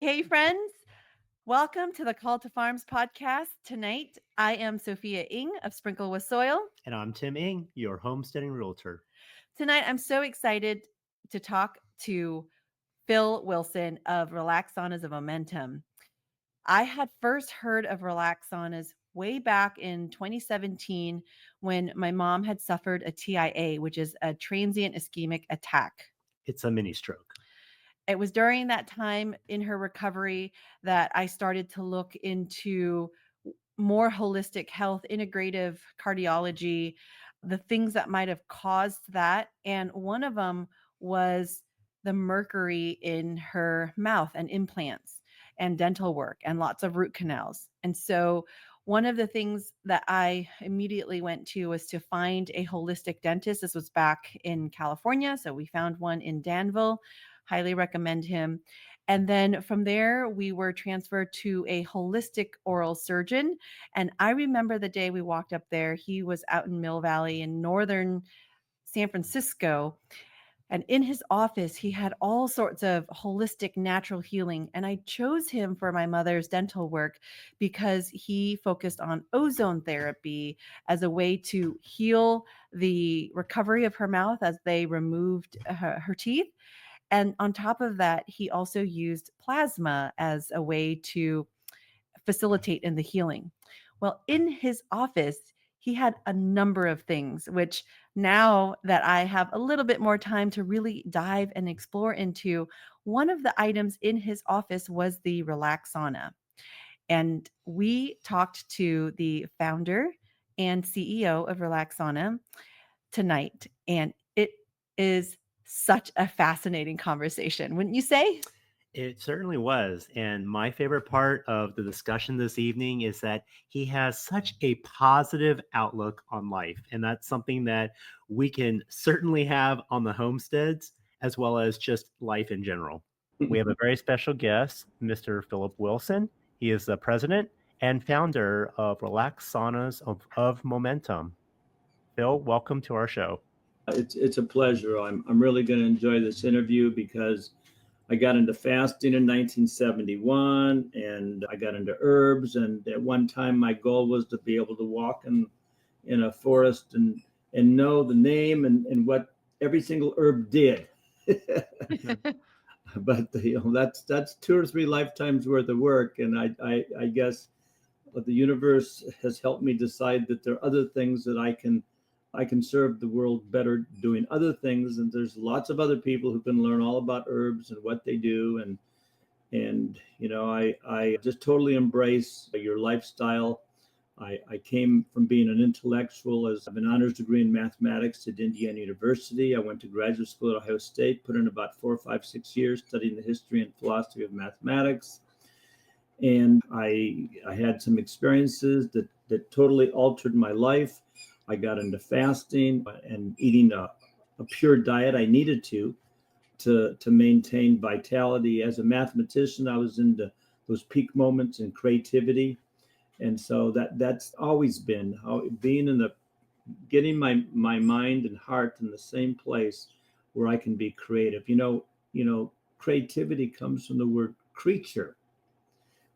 Hey, friends. Welcome to the Call to Farms podcast. Tonight, I am Sophia Ing of Sprinkle with Soil. And I'm Tim Ing, your homesteading realtor. Tonight, I'm so excited to talk to Phil Wilson of Relax Saunas of Momentum. I had first heard of Relax Saunas way back in 2017 when my mom had suffered a TIA, which is a transient ischemic attack. It's a mini stroke. It was during that time in her recovery that I started to look into more holistic health, integrative cardiology, the things that might have caused that. And one of them was the mercury in her mouth and implants and dental work and lots of root canals. And so one of the things that I immediately went to was to find a holistic dentist. This was back in California. So we found one in Danville. Highly recommend him. And then from there, we were transferred to a holistic oral surgeon. And I remember the day we walked up there, he was out in Mill Valley in northern San Francisco. And in his office, he had all sorts of holistic natural healing. And I chose him for my mother's dental work because he focused on ozone therapy as a way to heal the recovery of her mouth as they removed her teeth. And on top of that, he also used plasma as a way to facilitate in the healing. Well, in his office, he had a number of things, which now that I have a little bit more time to really dive and explore into, one of the items in his office was the Relax Sauna. And we talked to the founder and CEO of Relax Sauna tonight. And it is such a fascinating conversation, wouldn't you say? It certainly was. And my favorite part of the discussion this evening is that he has such a positive outlook on life. And that's something that we can certainly have on the homesteads as well as just life in general. We have a very special guest, Mr. Philip Wilson. He is the president and founder of Relax Saunas of Momentum. Phil, welcome to our show. It's a pleasure. I'm really going to enjoy this interview because I got into fasting in 1971 and I got into herbs. And at one time, my goal was to be able to walk in a forest and know the name and what every single herb did. But that's 2 or 3 lifetimes worth of work. And I guess the universe has helped me decide that there are other things that I can serve the world better doing other things. And there's lots of other people who can learn all about herbs and what they do. And I just totally embrace your lifestyle. I came from being an intellectual as I have an honors degree in mathematics at Indiana University. I went to graduate school at Ohio State, put in about 4, 5, 6 years studying the history and philosophy of mathematics. And I had some experiences that totally altered my life. I got into fasting and eating a pure diet. I needed to maintain vitality. As a mathematician, I was into those peak moments in creativity. And so that's always been how being in the getting my mind and heart in the same place where I can be creative. Creativity comes from the word creature.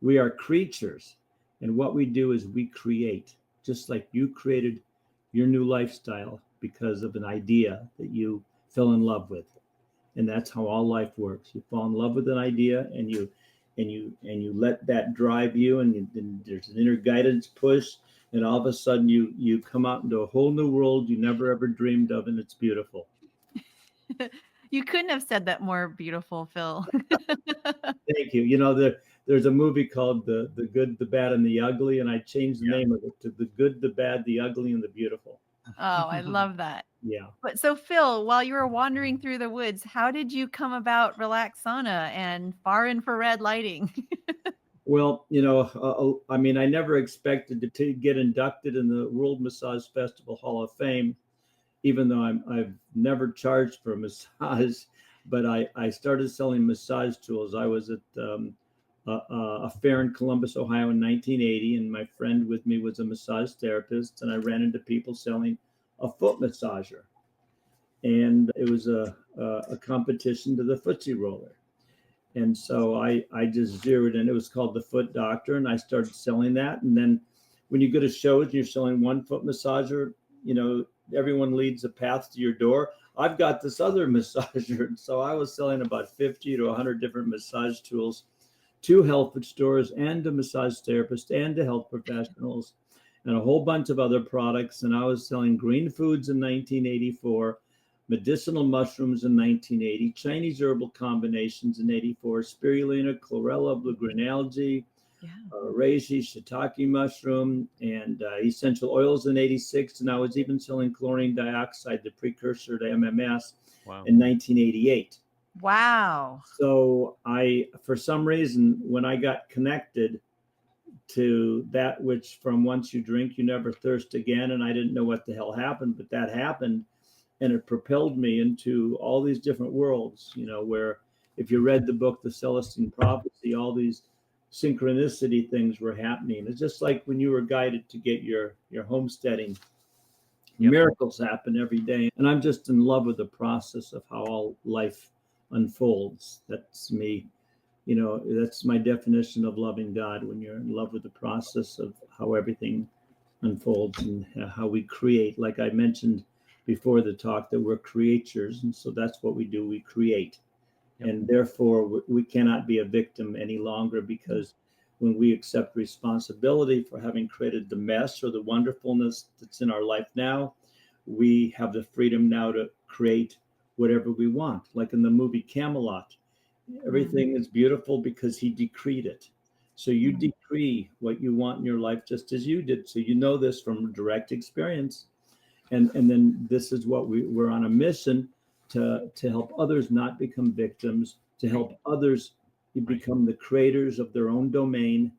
We are creatures, and what we do is we create, just like you created your new lifestyle because of an idea that you fell in love with. And that's how all life works. You fall in love with an idea and you let that drive you, and there's an inner guidance push, and all of a sudden you come out into a whole new world you never ever dreamed of, and it's beautiful. You couldn't have said that more beautiful, Phil. Thank you. There's a movie called the Good, the Bad, and the Ugly, and I changed the name of it to The Good, the Bad, the Ugly, and the Beautiful. Oh, I love that. Yeah. But so Phil, while you were wandering through the woods, how did you come about Relax Sauna and far infrared lighting? Well, I mean, I never expected to get inducted in the World Massage Festival Hall of Fame, even though I've never charged for a massage. But I started selling massage tools. I was at a fair in Columbus, Ohio in 1980, and my friend with me was a massage therapist, and I ran into people selling a foot massager. And it was a competition to the footsie roller. And so I just zeroed in. It was called the Foot Doctor, and I started selling that. And then when you go to shows and you're selling one foot massager, you know, everyone leads a path to your door. I've got this other massager. And so I was selling about 50 to 100 different massage tools to health food stores and to massage therapists and to health professionals and a whole bunch of other products. And I was selling green foods in 1984, medicinal mushrooms in 1980, Chinese herbal combinations in 84, spirulina, chlorella, blue-green algae, Yeah. reishi, shiitake mushroom, and essential oils in 86. And I was even selling chlorine dioxide, the precursor to MMS, Wow. in 1988. Wow. So for some reason, when I got connected to that, which from once you drink, you never thirst again. And I didn't know what the hell happened, but that happened. And it propelled me into all these different worlds, you know, where if you read the book, The Celestine Prophecy, all these synchronicity things were happening. It's just like when you were guided to get your homesteading. Yep. Miracles happen every day. And I'm just in love with the process of how all life unfolds. That's me. You know, that's my definition of loving God, when you're in love with the process of how everything unfolds and how we create. Like I mentioned before the talk, that we're creatures. And so that's what we do. We create. Yep. And therefore, we cannot be a victim any longer, because when we accept responsibility for having created the mess or the wonderfulness that's in our life now, we have the freedom now to create whatever we want. Like in the movie Camelot, everything is beautiful because he decreed it. So you decree what you want in your life just as you did. So you know this from direct experience. And then this is what we're on a mission to help others not become victims, to help others become the creators of their own domain,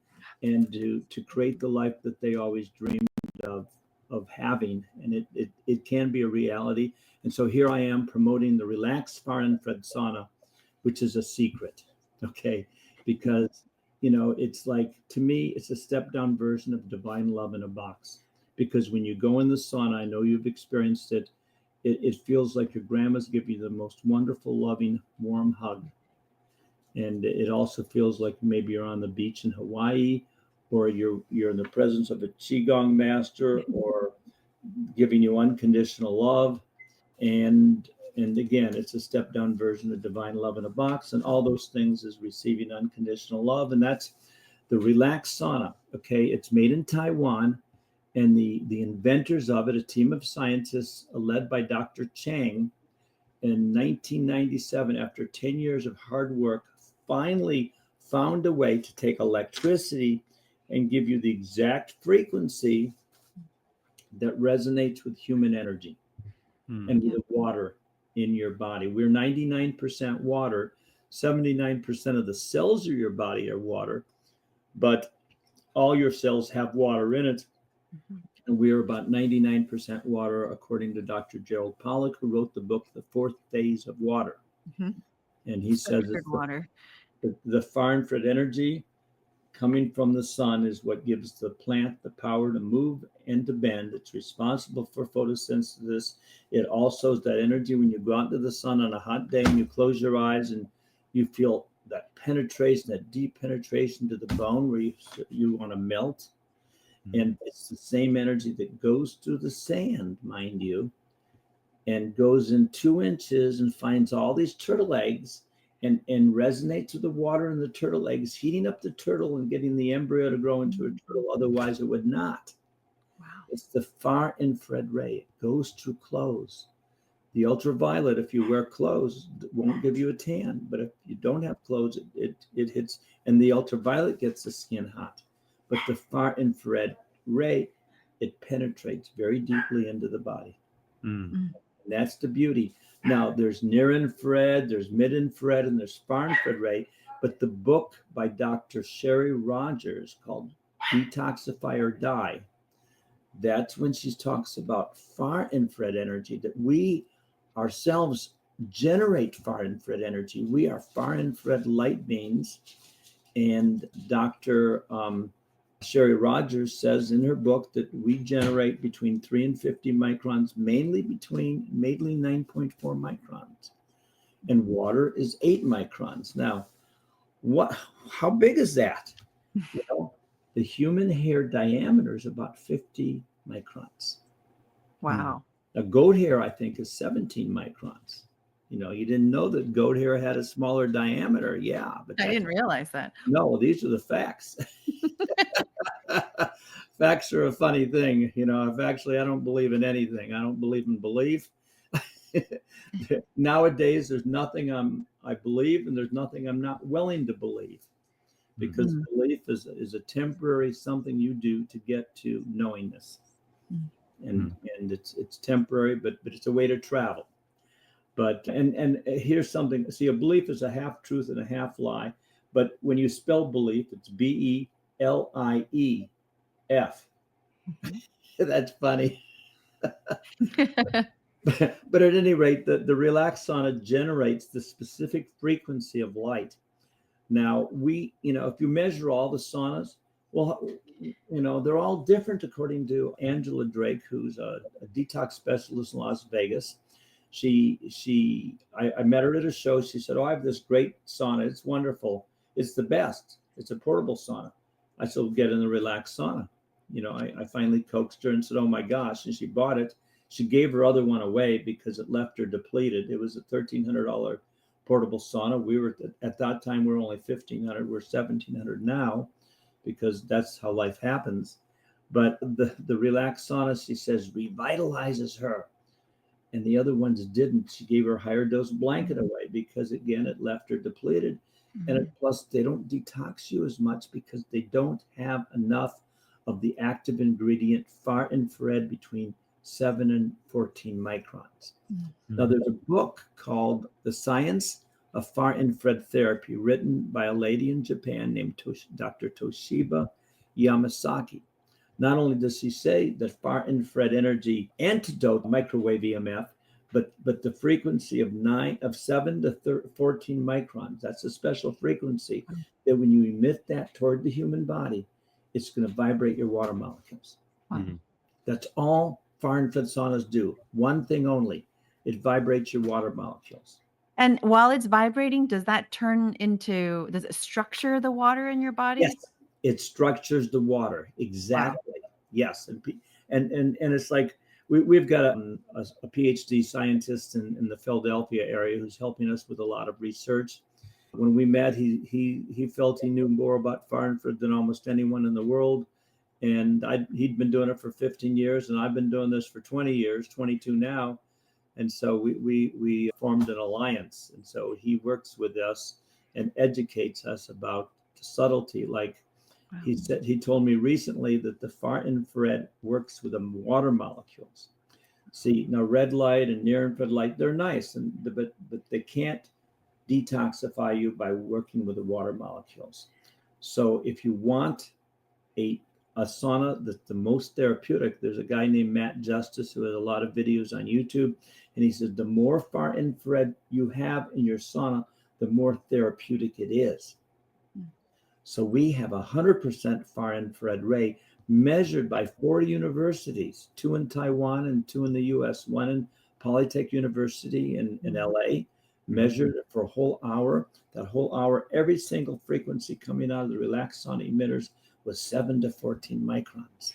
and to create the life that they always dreamed of having. And it can be a reality. And so here I am promoting the Relax Far Infrared Sauna, which is a secret, okay? Because, you know, it's like, to me, it's a step down version of divine love in a box. Because when you go in the sauna, I know you've experienced it, it feels like your grandma's giving you the most wonderful, loving, warm hug. And it also feels like maybe you're on the beach in Hawaii, or you're in the presence of a Qigong master, or giving you unconditional love. And again, it's a step down version of divine love in a box. And all those things is receiving unconditional love. And that's the Relax Sauna. Okay. It's made in Taiwan. And the inventors of it, a team of scientists led by Dr. Chang, in 1997, after 10 years of hard work, finally found a way to take electricity and give you the exact frequency that resonates with human energy and with the water in your body. We're 99% water. 79% of the cells of your body are water, but all your cells have water in it. And we are about 99% water, according to Dr. Gerald Pollack, who wrote the book, The Fourth Phase of Water. And he says it's water. The far infrared energy coming from the sun is what gives the plant the power to move and to bend. It's responsible for photosynthesis. It also is that energy when you go out into the sun on a hot day and you close your eyes and you feel that penetration, that deep penetration to the bone where you want to melt. And it's the same energy that goes through the sand, mind you, and goes in 2 inches and finds all these turtle eggs and resonates with the water in the turtle eggs, heating up the turtle and getting the embryo to grow into a turtle. Otherwise, it would not. Wow. It's the far infrared ray. It goes through clothes. The ultraviolet, if you wear clothes, won't give you a tan. But if you don't have clothes, it hits, and the ultraviolet gets the skin hot. But the far infrared ray, it penetrates very deeply into the body. And that's the beauty. Now, there's near infrared, there's mid infrared, and there's far infrared ray. But the book by Dr. Sherry Rogers called Detoxify or Die, that's when she talks about far infrared energy, that we ourselves generate far infrared energy. We are far infrared light beings. And Dr. Sherry Rogers says in her book that we generate between 3 and 50 microns, mainly 9.4 microns. And water is 8 microns. Now, What? How big is that? Well, the human hair diameter is about 50 microns. Wow. A goat hair, I think, is 17 microns. You didn't know that goat hair had a smaller diameter. Yeah, but I didn't realize that. no, these are the facts. Facts are a funny thing. I don't believe in anything. I don't believe in belief. Nowadays, there's nothing I believe, and there's nothing I'm not willing to believe, because belief is a temporary something you do to get to knowingness, and it's temporary, but it's a way to travel. But and here's something. See, a belief is a half truth and a half lie. But when you spell belief, it's BELIEF. That's funny. But at any rate, the relax sauna generates the specific frequency of light. Now, if you measure all the saunas, well, they're all different according to Angela Drake, who's a detox specialist in Las Vegas. I met her at a show. She said, "Oh, I have this great sauna. It's wonderful. It's the best. It's a portable sauna." I said, "Well, get in the relax sauna." I finally coaxed her and said, "Oh my gosh." And she bought it. She gave her other one away because it left her depleted. It was a $1,300 portable sauna. We were at that time, we were only $1,500. We're $1,700 now, because that's how life happens. But the relax sauna, she says, revitalizes her. And the other ones didn't. She gave her a higher dose blanket away because, again, it left her depleted. And plus, they don't detox you as much because they don't have enough of the active ingredient far infrared between 7 and 14 microns. Now, there's a book called The Science of Far Infrared Therapy, written by a lady in Japan named Dr. Toshiba Yamasaki. Not only does she say that far infrared energy antidote microwave EMF, but the frequency of 7 to 14 microns, that's a special frequency that when you emit that toward the human body, it's going to vibrate your water molecules. That's all far infrared saunas do. One thing only: it vibrates your water molecules. And while it's vibrating, does it structure the water in your body? Yes, it structures the water. Exactly. Wow. Yes. And it's like we've got a PhD scientist in the Philadelphia area who's helping us with a lot of research. When we met, he felt he knew more about far infrared than almost anyone in the world. And he'd been doing it for 15 years, and I've been doing this for 20 years, 22 now. And so we formed an alliance. And so he works with us and educates us about the subtlety. Like he told me recently that the far infrared works with the water molecules. See, now red light and near infrared light, they're nice, but they can't detoxify you by working with the water molecules. So if you want a sauna that's the most therapeutic, there's a guy named Matt Justice who has a lot of videos on YouTube, and he said the more far infrared you have in your sauna, the more therapeutic it is. So we have 100% far infrared ray measured by 4 universities, 2 in Taiwan and 2 in the US, 1 in Polytech University in LA, measured for a whole hour. That whole hour, every single frequency coming out of the relax sauna emitters was 7 to 14 microns.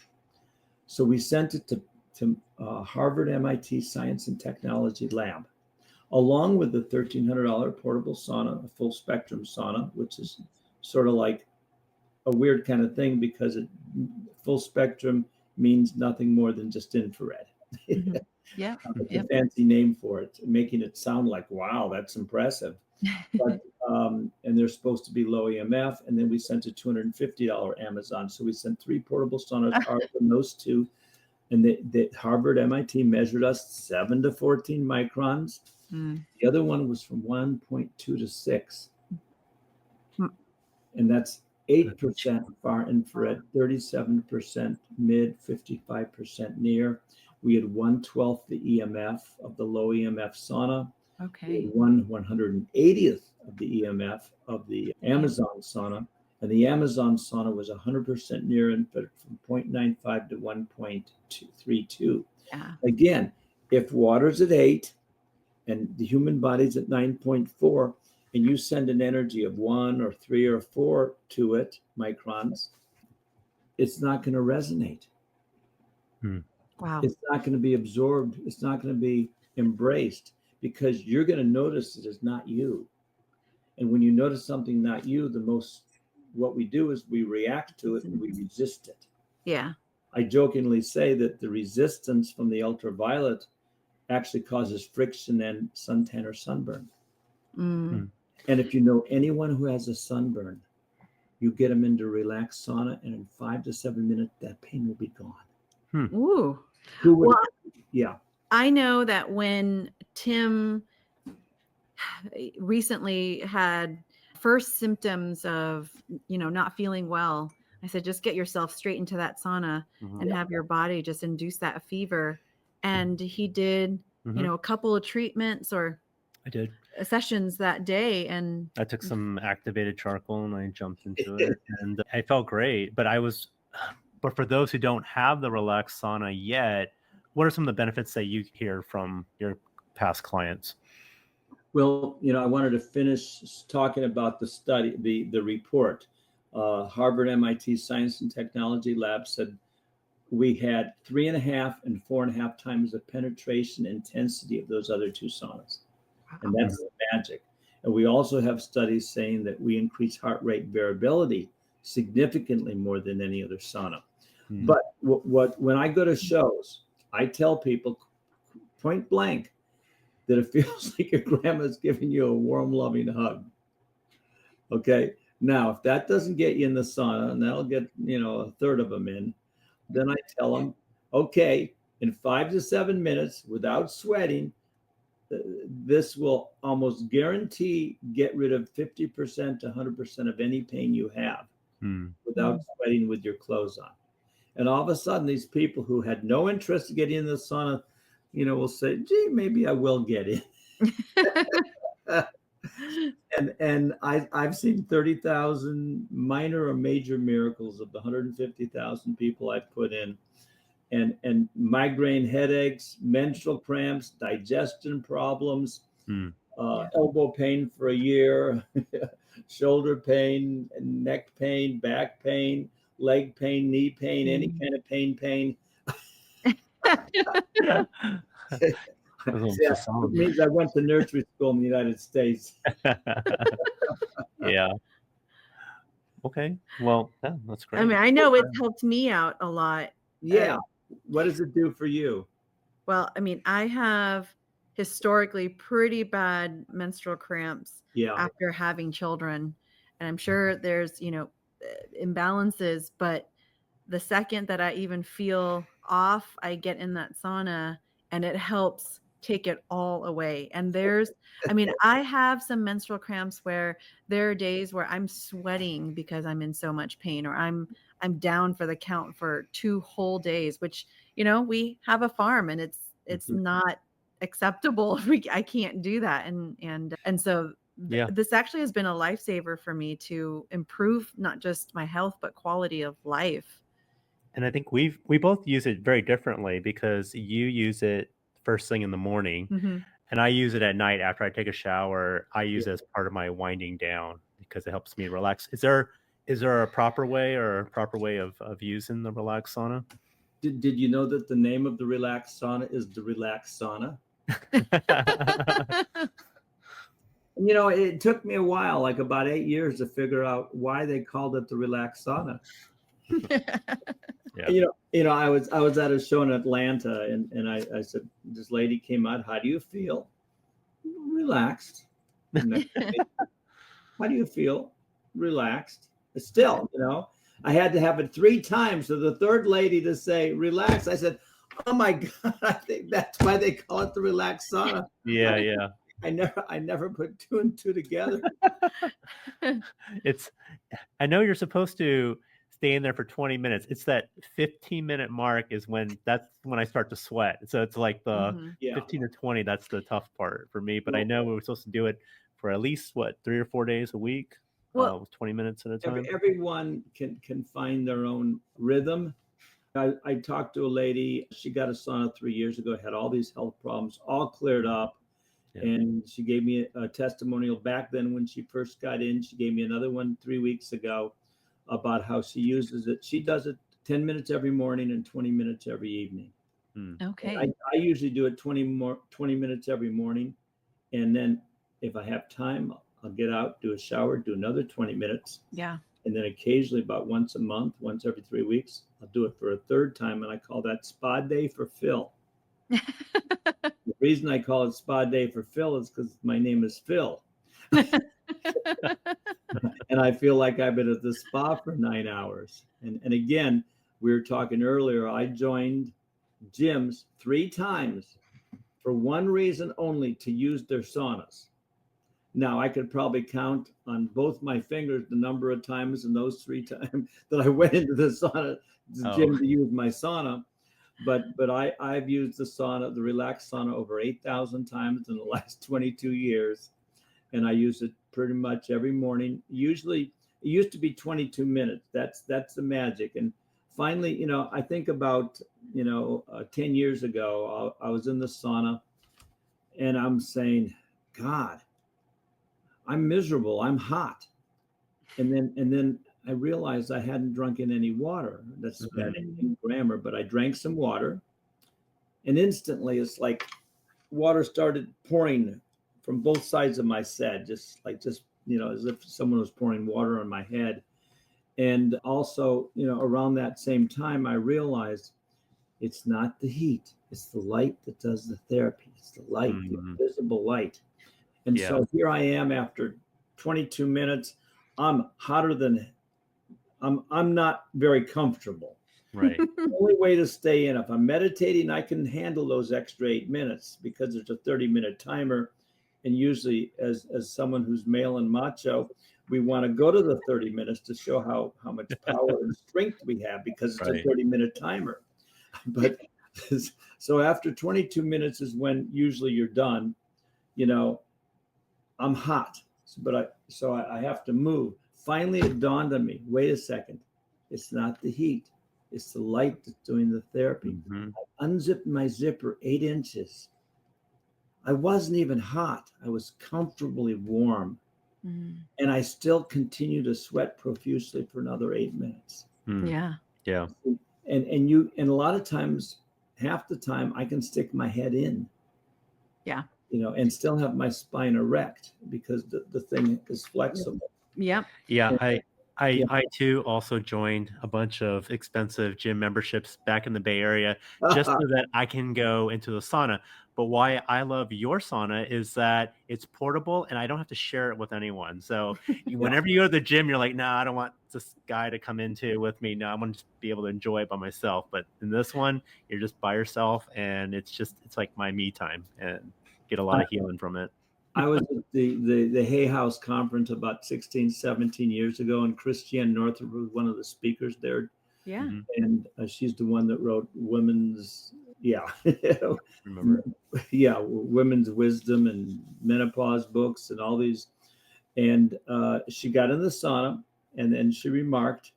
So we sent it to Harvard MIT Science and Technology Lab, along with the $1,300 portable sauna, a full spectrum sauna, which is sort of like a weird kind of thing because full spectrum means nothing more than just infrared. Yeah. It's a fancy name for it, making it sound like, wow, that's impressive. But, and they're supposed to be low EMF. And then we sent a $250 Amazon. So we sent 3 portable saunas, and those 2. And the Harvard MIT measured us 7 to 14 microns. The other one was from 1.2 to 6. And that's 8% far infrared, 37% mid, 55% near. We had 1/12 the EMF of the low EMF sauna. Okay. 1/180th of the EMF of the Amazon sauna. And the Amazon sauna was 100% near infrared from 0.95 to 1.32. Yeah. Again, if water's at 8 and the human body's at 9.4, and you send an energy of 1 or 3 or 4 to it, microns, it's not going to resonate. Wow. It's not going to be absorbed. It's not going to be embraced, because you're going to notice it is not you. And when you notice something not you, what we do is we react to it and we resist it. Yeah. I jokingly say that the resistance from the ultraviolet actually causes friction and suntan or sunburn. Mm. And if you know anyone who has a sunburn, you get them into Relax Sauna, and in 5 to 7 minutes, that pain will be gone. Ooh. Who would? Well, Yeah. I know that when Tim recently had first symptoms of, not feeling well, I said, just get yourself straight into that sauna and have your body just induce that fever. And he did, a couple of treatments or I did. sessions that day. And I took some activated charcoal and I jumped into it and I felt great. But for those who don't have the Relax Sauna yet, what are some of the benefits that you hear from your past clients? Well, I wanted to finish talking about the study, the report. Harvard MIT Science and Technology Lab said we had 3.5 and 4.5 times the penetration intensity of those other 2 saunas. And that's the magic. And we also have studies saying that we increase heart rate variability significantly more than any other sauna. But when I go to shows, I tell people point blank that it feels like your grandma's giving you a warm, loving hug. Okay. Now, if that doesn't get you in the sauna, and that'll get, a third of them in, then I tell them, okay, in 5 to 7 minutes without sweating, this will almost guarantee get rid of 50% to 100% of any pain you have without sweating with your clothes on. And all of a sudden, these people who had no interest in getting in the sauna, will say, gee, maybe I will get in. and I've seen 30,000 minor or major miracles of the 150,000 people I've put in. And migraine headaches, menstrual cramps, digestion problems, elbow pain for a year, shoulder pain, neck pain, back pain, leg pain, knee pain, any kind of pain. It means I went to nursery school in the United States. Yeah. Okay. Well, yeah, that's great. I mean, I know it's helped me out a lot. Yeah. What does it do for you? Well, I mean, I have historically pretty bad menstrual cramps after having children. And I'm sure there's, imbalances, but the second that I even feel off, I get in that sauna and it helps take it all away. And I have some menstrual cramps where there are days where I'm sweating because I'm in so much pain, or I'm down for the count for 2 whole days, which, we have a farm and it's not acceptable. I can't do that. And so this actually has been a lifesaver for me to improve not just my health, but quality of life. And I think we both use it very differently, because you use it first thing in the morning and I use it at night after I take a shower. I use it as part of my winding down because it helps me relax. Is there a proper way of using the Relax Sauna? Did you know that the name of the Relax Sauna is the Relax Sauna? It took me a while, like about 8 years, to figure out why they called it the Relax Sauna. I was at a show in Atlanta, and I said, this lady came out, how do you feel? Relaxed. How do you feel? Relaxed. Still, I had to have it 3 times for the third lady to say relax. I said, oh my God, I think that's why they call it the Relax Sauna. Yeah. I never put 2 and 2 together. I know you're supposed to stay in there for 20 minutes. It's that 15-minute mark is when I start to sweat. So it's like the 15 to 20, that's the tough part for me. But I know we were supposed to do it for at least 3 or 4 days a week. Well, 20 minutes at a time. Everyone can find their own rhythm. I talked to a lady, she got a sauna 3 years ago, had all these health problems, all cleared up. Yeah. And she gave me a testimonial back then when she first got in. She gave me another one 3 weeks ago about how she uses it. She does it 10 minutes every morning and 20 minutes every evening. Okay. I usually do it 20 minutes every morning. And then if I have time, I'll get out, do a shower, do another 20 minutes. Yeah. And then occasionally, about once a month, once every 3 weeks, I'll do it for a third time. And I call that spa day for Phil. The reason I call it spa day for Phil is because my name is Phil. And I feel like I've been at the spa for 9 hours. And again, we were talking earlier, I joined gyms 3 times for one reason only, to use their saunas. Now, I could probably count on both my fingers the number of times in those 3 times that I went into the gym to use my sauna. But I've used the sauna, the Relax sauna, over 8,000 times in the last 22 years. And I use it pretty much every morning. Usually, it used to be 22 minutes. That's the magic. And finally, I think about, 10 years ago, I was in the sauna and I'm saying, God, I'm miserable. I'm hot. And then I realized I hadn't drunken any water. That's bad grammar, but I drank some water, and instantly it's like water started pouring from both sides of my head, just as if someone was pouring water on my head. And also, around that same time, I realized it's not the heat, it's the light that does the therapy. It's the light, the invisible light. And so here I am after 22 minutes. I'm hotter than I'm not very comfortable. Right. The only way to stay in, if I'm meditating, I can handle those extra 8 minutes because there's a 30-minute timer. And usually, as someone who's male and macho, we want to go to the 30 minutes to show how much power and strength we have, because it's a 30-minute timer. But so after 22 minutes is when usually you're done. I'm hot, but I have to move. Finally, it dawned on me, wait a second, it's not the heat, it's the light that's doing the therapy. I unzipped my zipper 8 inches. I wasn't even hot. I was comfortably warm. And I still continued to sweat profusely for another 8 minutes. Yeah. Yeah. And a lot of times, half the time, I can stick my head in. Yeah. And still have my spine erect because the thing is flexible. Yep. Yeah. I too also joined a bunch of expensive gym memberships back in the Bay Area just so that I can go into the sauna. But why I love your sauna is that it's portable and I don't have to share it with anyone. So whenever you go to the gym, you're like, nah, I don't want this guy to come into with me. No, I want to just be able to enjoy it by myself. But in this one, you're just by yourself, and it's like my me time, and get a lot of healing from it. I was at the Hay House conference about 16, 17 years ago, and Christiane Northrup was one of the speakers there. Yeah. And she's the one that wrote women's Remember? Women's wisdom and menopause books and all these. And she got in the sauna, and then she remarked,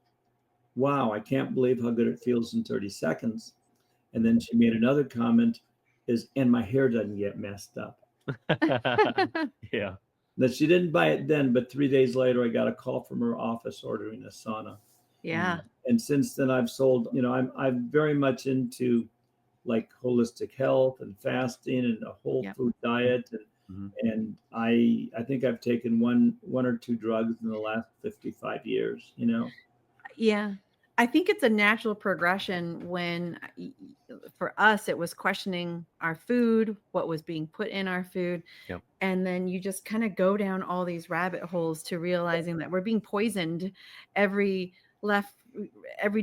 wow, I can't believe how good it feels in 30 seconds. And then she made another comment, and my hair doesn't get messed up. Yeah. That she didn't buy it then, but 3 days later, I got a call from her office ordering a sauna. Yeah. And since then, I've sold. I'm very much into like holistic health and fasting and a whole food diet, and I think I've taken one or two drugs in the last 55 years. Yeah. I think it's a natural progression when, for us, it was questioning our food, what was being put in our food. Yep. And then you just kind of go down all these rabbit holes to realizing that we're being poisoned every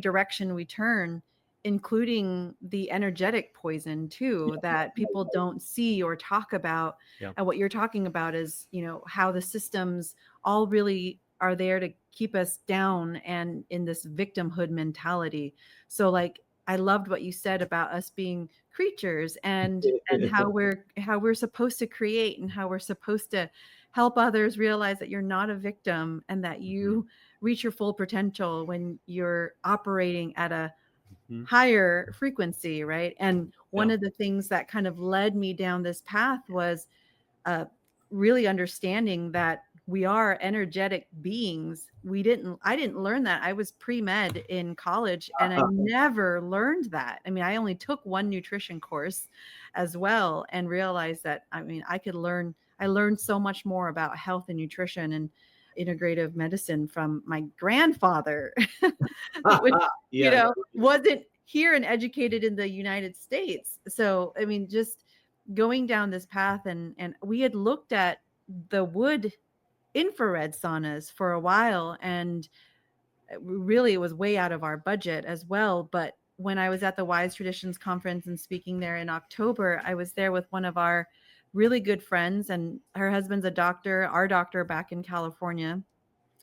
direction we turn, including the energetic poison too, that people don't see or talk about. Yep. And what you're talking about is, how the systems all really are there to keep us down and in this victimhood mentality. So like, I loved what you said about us being creatures and how we're supposed to create and how we're supposed to help others realize that you're not a victim and that you reach your full potential when you're operating at a higher frequency, right? And one of the things that kind of led me down this path was really understanding that we are energetic beings. I didn't learn that. I was pre-med in college and I never learned that. I mean, I only took one nutrition course as well and realized that, I mean, I learned so much more about health and nutrition and integrative medicine from my grandfather, which, Yeah. wasn't here and educated in the United States. So, I mean, just going down this path, and we had looked at the wood infrared saunas for a while, and really it was way out of our budget as well. But when I was at the Wise Traditions conference and speaking there in October, I was there with one of our really good friends, and her husband's a doctor, our doctor back in California,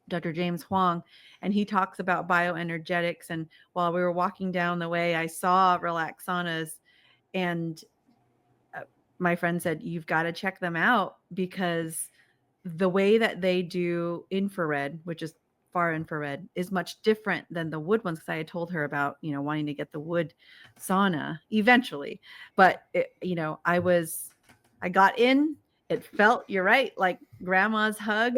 Dr. James Huang, and he talks about bioenergetics. And while we were walking down the way, I saw Relax Saunas, and my friend said, you've got to check them out, because the way that they do infrared, which is far infrared, is much different than the wood ones. Because I had told her about, wanting to get the wood sauna eventually. But, I got in, it felt, you're right, like grandma's hug.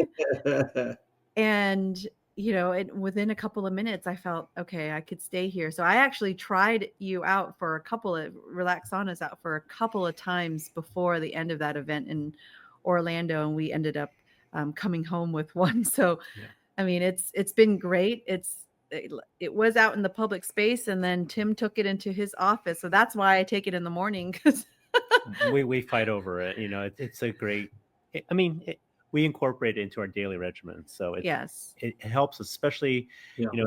And, within a couple of minutes, I felt, okay, I could stay here. So I actually tried you out for a couple of Relax Saunas out for a couple of times before the end of that event in Orlando. And we ended up coming home with one. So, yeah. I mean, it's been great. It was out in the public space, and then Tim took it into his office. So that's why I take it in the morning, because we fight over it. It's a great, we incorporate it into our daily regimen. So it helps, especially,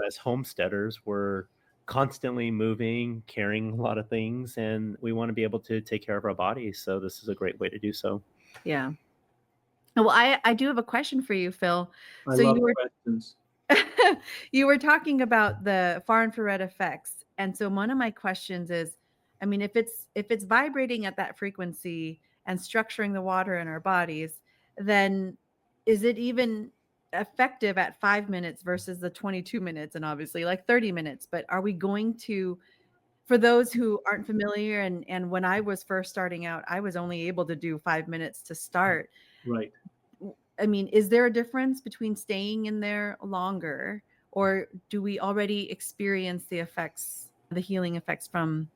as homesteaders, we're constantly moving, carrying a lot of things, and we want to be able to take care of our bodies. So this is a great way to do so. Yeah. Well, I do have a question for you, Phil. I love questions. You were talking about the far infrared effects. And so one of my questions is, I mean, if it's vibrating at that frequency and structuring the water in our bodies, then is it even effective at 5 minutes versus the 22 minutes and obviously like 30 minutes? But are we going to, for those who aren't familiar, and when I was first starting out, I was only able to do 5 minutes to start. Right. I mean, is there a difference between staying in there longer, or do we already experience the effects, the healing effects from,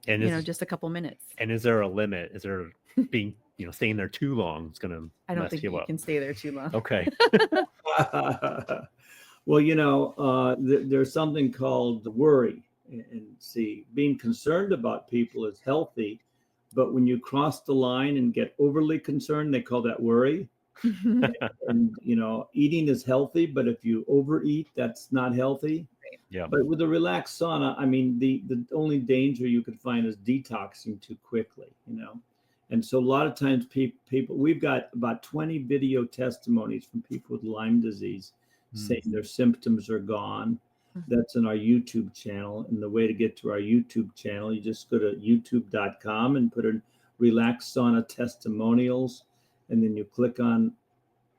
just a couple minutes? And is there a limit? Is there being, staying there too long? It's going to I don't think you can stay there too long. Okay. Well, there's something called worry. And see, being concerned about people is healthy, but when you cross the line and get overly concerned, they call that worry. And eating is healthy, but if you overeat, that's not healthy. Yeah. But with the relaxed sauna, I mean, the only danger you could find is detoxing too quickly, And so a lot of times people, we've got about 20 video testimonies from people with Lyme disease saying their symptoms are gone. That's in our YouTube channel. And the way to get to our YouTube channel, you just go to youtube.com and put in Relax Sauna testimonials. And then you click on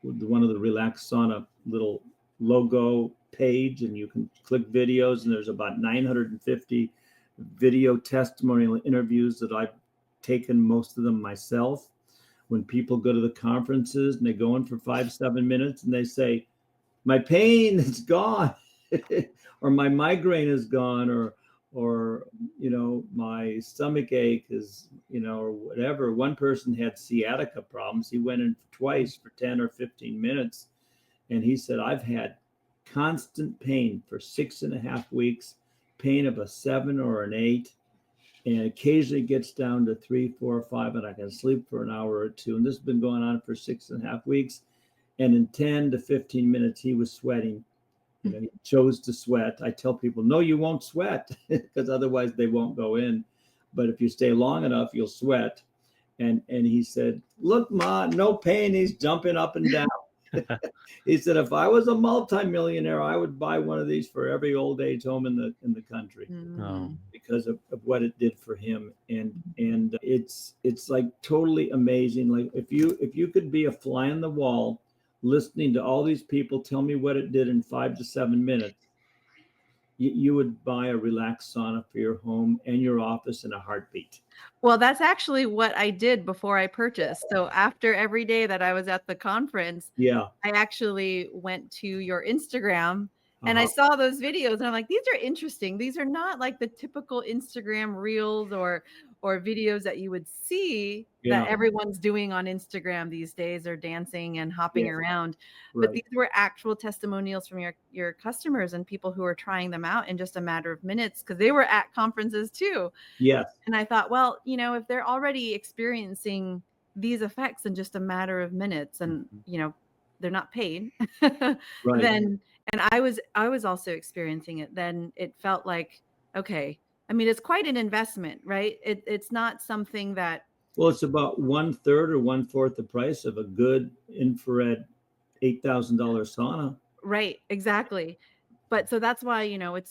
one of the Relax Sauna little logo page, and you can click videos. And there's about 950 video testimonial interviews that I've taken, most of them myself. When people go to the conferences and they go in for 5-7 minutes and they say, my pain is gone, or my migraine is gone, or my stomach ache is, or whatever. One person had sciatica problems. He went in twice for 10 or 15 minutes. And he said, I've had constant pain for 6.5 weeks, pain of a 7 or an 8. And occasionally gets down to 3, 4, 5, and I can sleep for an hour or two. And this has been going on for 6.5 weeks. And in 10 to 15 minutes, he was sweating. He chose to sweat. I tell people, no, you won't sweat, because otherwise they won't go in. But if you stay long enough, you'll sweat. And he said, look, Ma, no pain. He's jumping up and down. He said, if I was a multimillionaire, I would buy one of these for every old age home in the country, because of what it did for him. And it's like totally amazing. Like if you could be a fly on the wall, listening to all these people tell me what it did in 5 to 7 minutes, you would buy a Relax sauna for your home and your office in a heartbeat. Well, that's actually what I did before I purchased. So after every day that I was at the conference, Yeah. I actually went to your Instagram and I Uh-huh. saw those videos and I'm like, these are interesting. These are not like the typical Instagram reels or videos that you would see that Yeah. everyone's doing on Instagram these days, or dancing and hopping Yes. around. But Right. these were actual testimonials from your customers and people who are trying them out in just a matter of minutes, because they were at conferences too. Yes. And I thought, well, if they're already experiencing these effects in just a matter of minutes and, Mhm. they're not paid, Right. then, and I was also experiencing it, then it felt like, okay, I mean, it's quite an investment, right? It's not something that, Well, it's about 1/3 or 1/4 the price of a good infrared $8,000 sauna. right, exactly. But so that's why,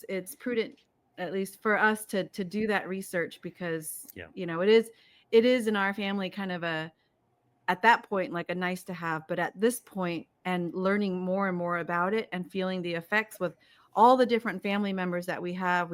it's prudent, at least for us, to do that research, because, Yeah. it is in our family kind of at that point, like a nice to have. But at this point, and learning more and more about it and feeling the effects with all the different family members that we have,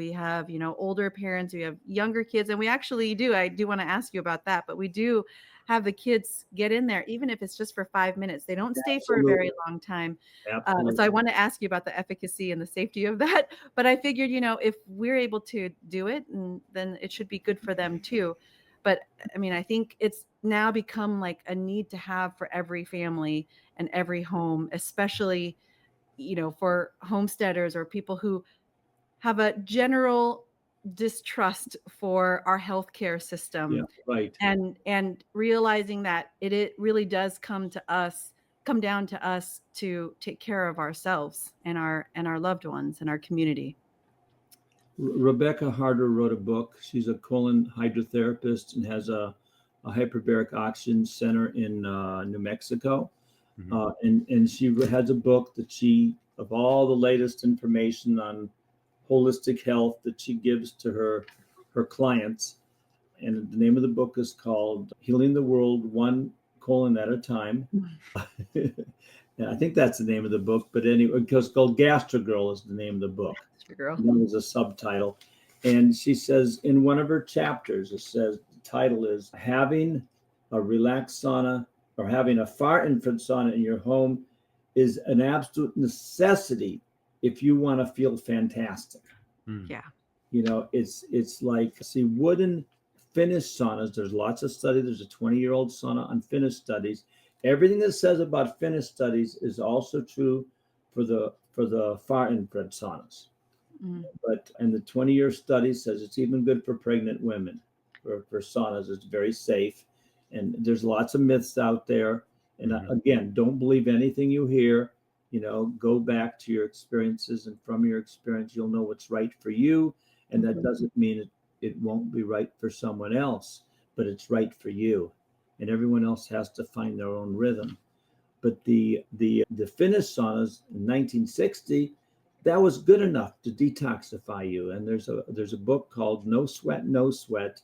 older parents, we have younger kids, and I do want to ask you about that, but we do have the kids get in there, even if it's just for 5 minutes. They don't stay for a very Absolutely. long time. So I Absolutely. want to ask you about the efficacy and the safety of that. But I figured, if we're able to do it, and then it should be good for them too. But I mean, I think it's now become like a need to have for every family and every home, especially, for homesteaders or people who have a general distrust for our healthcare Yeah. system, Right. and realizing that it really does come down to us to take care of ourselves and our loved ones and our community. Rebecca Harder wrote a book. She's a colon hydrotherapist and has a hyperbaric oxygen center in New Mexico. Mhm. And she has a book that of all the latest information on holistic health that she gives to her clients. And the name of the book is called Healing the World One Colon at a Time. Yeah, I think that's the name of the book, but anyway, because it's called Gastrogirl is the name of the book. Sure, girl. And that was a subtitle. And she says in one of her chapters, it says the title is Having a Relaxed Sauna or Having a Far Infrared Sauna in your home is an absolute necessity if you want to feel fantastic. Mm. Yeah. It's like, see, wooden finished saunas, there's lots of studies. There's a 20-year-old sauna on finished studies. Everything that says about finished studies is also true for the far infrared saunas. Mm. But and the 20-year study says it's even good for pregnant women. For saunas, it's very safe. And there's lots of myths out there. And Mhm. again, don't believe anything you hear. Go back to your experiences, and from your experience, you'll know what's right for you. And that Mhm. doesn't mean it won't be right for someone else, but it's right for you. And everyone else has to find their own rhythm. But the Finnish saunas in 1960, that was good enough to detoxify you. And there's a book called No Sweat, No Sweat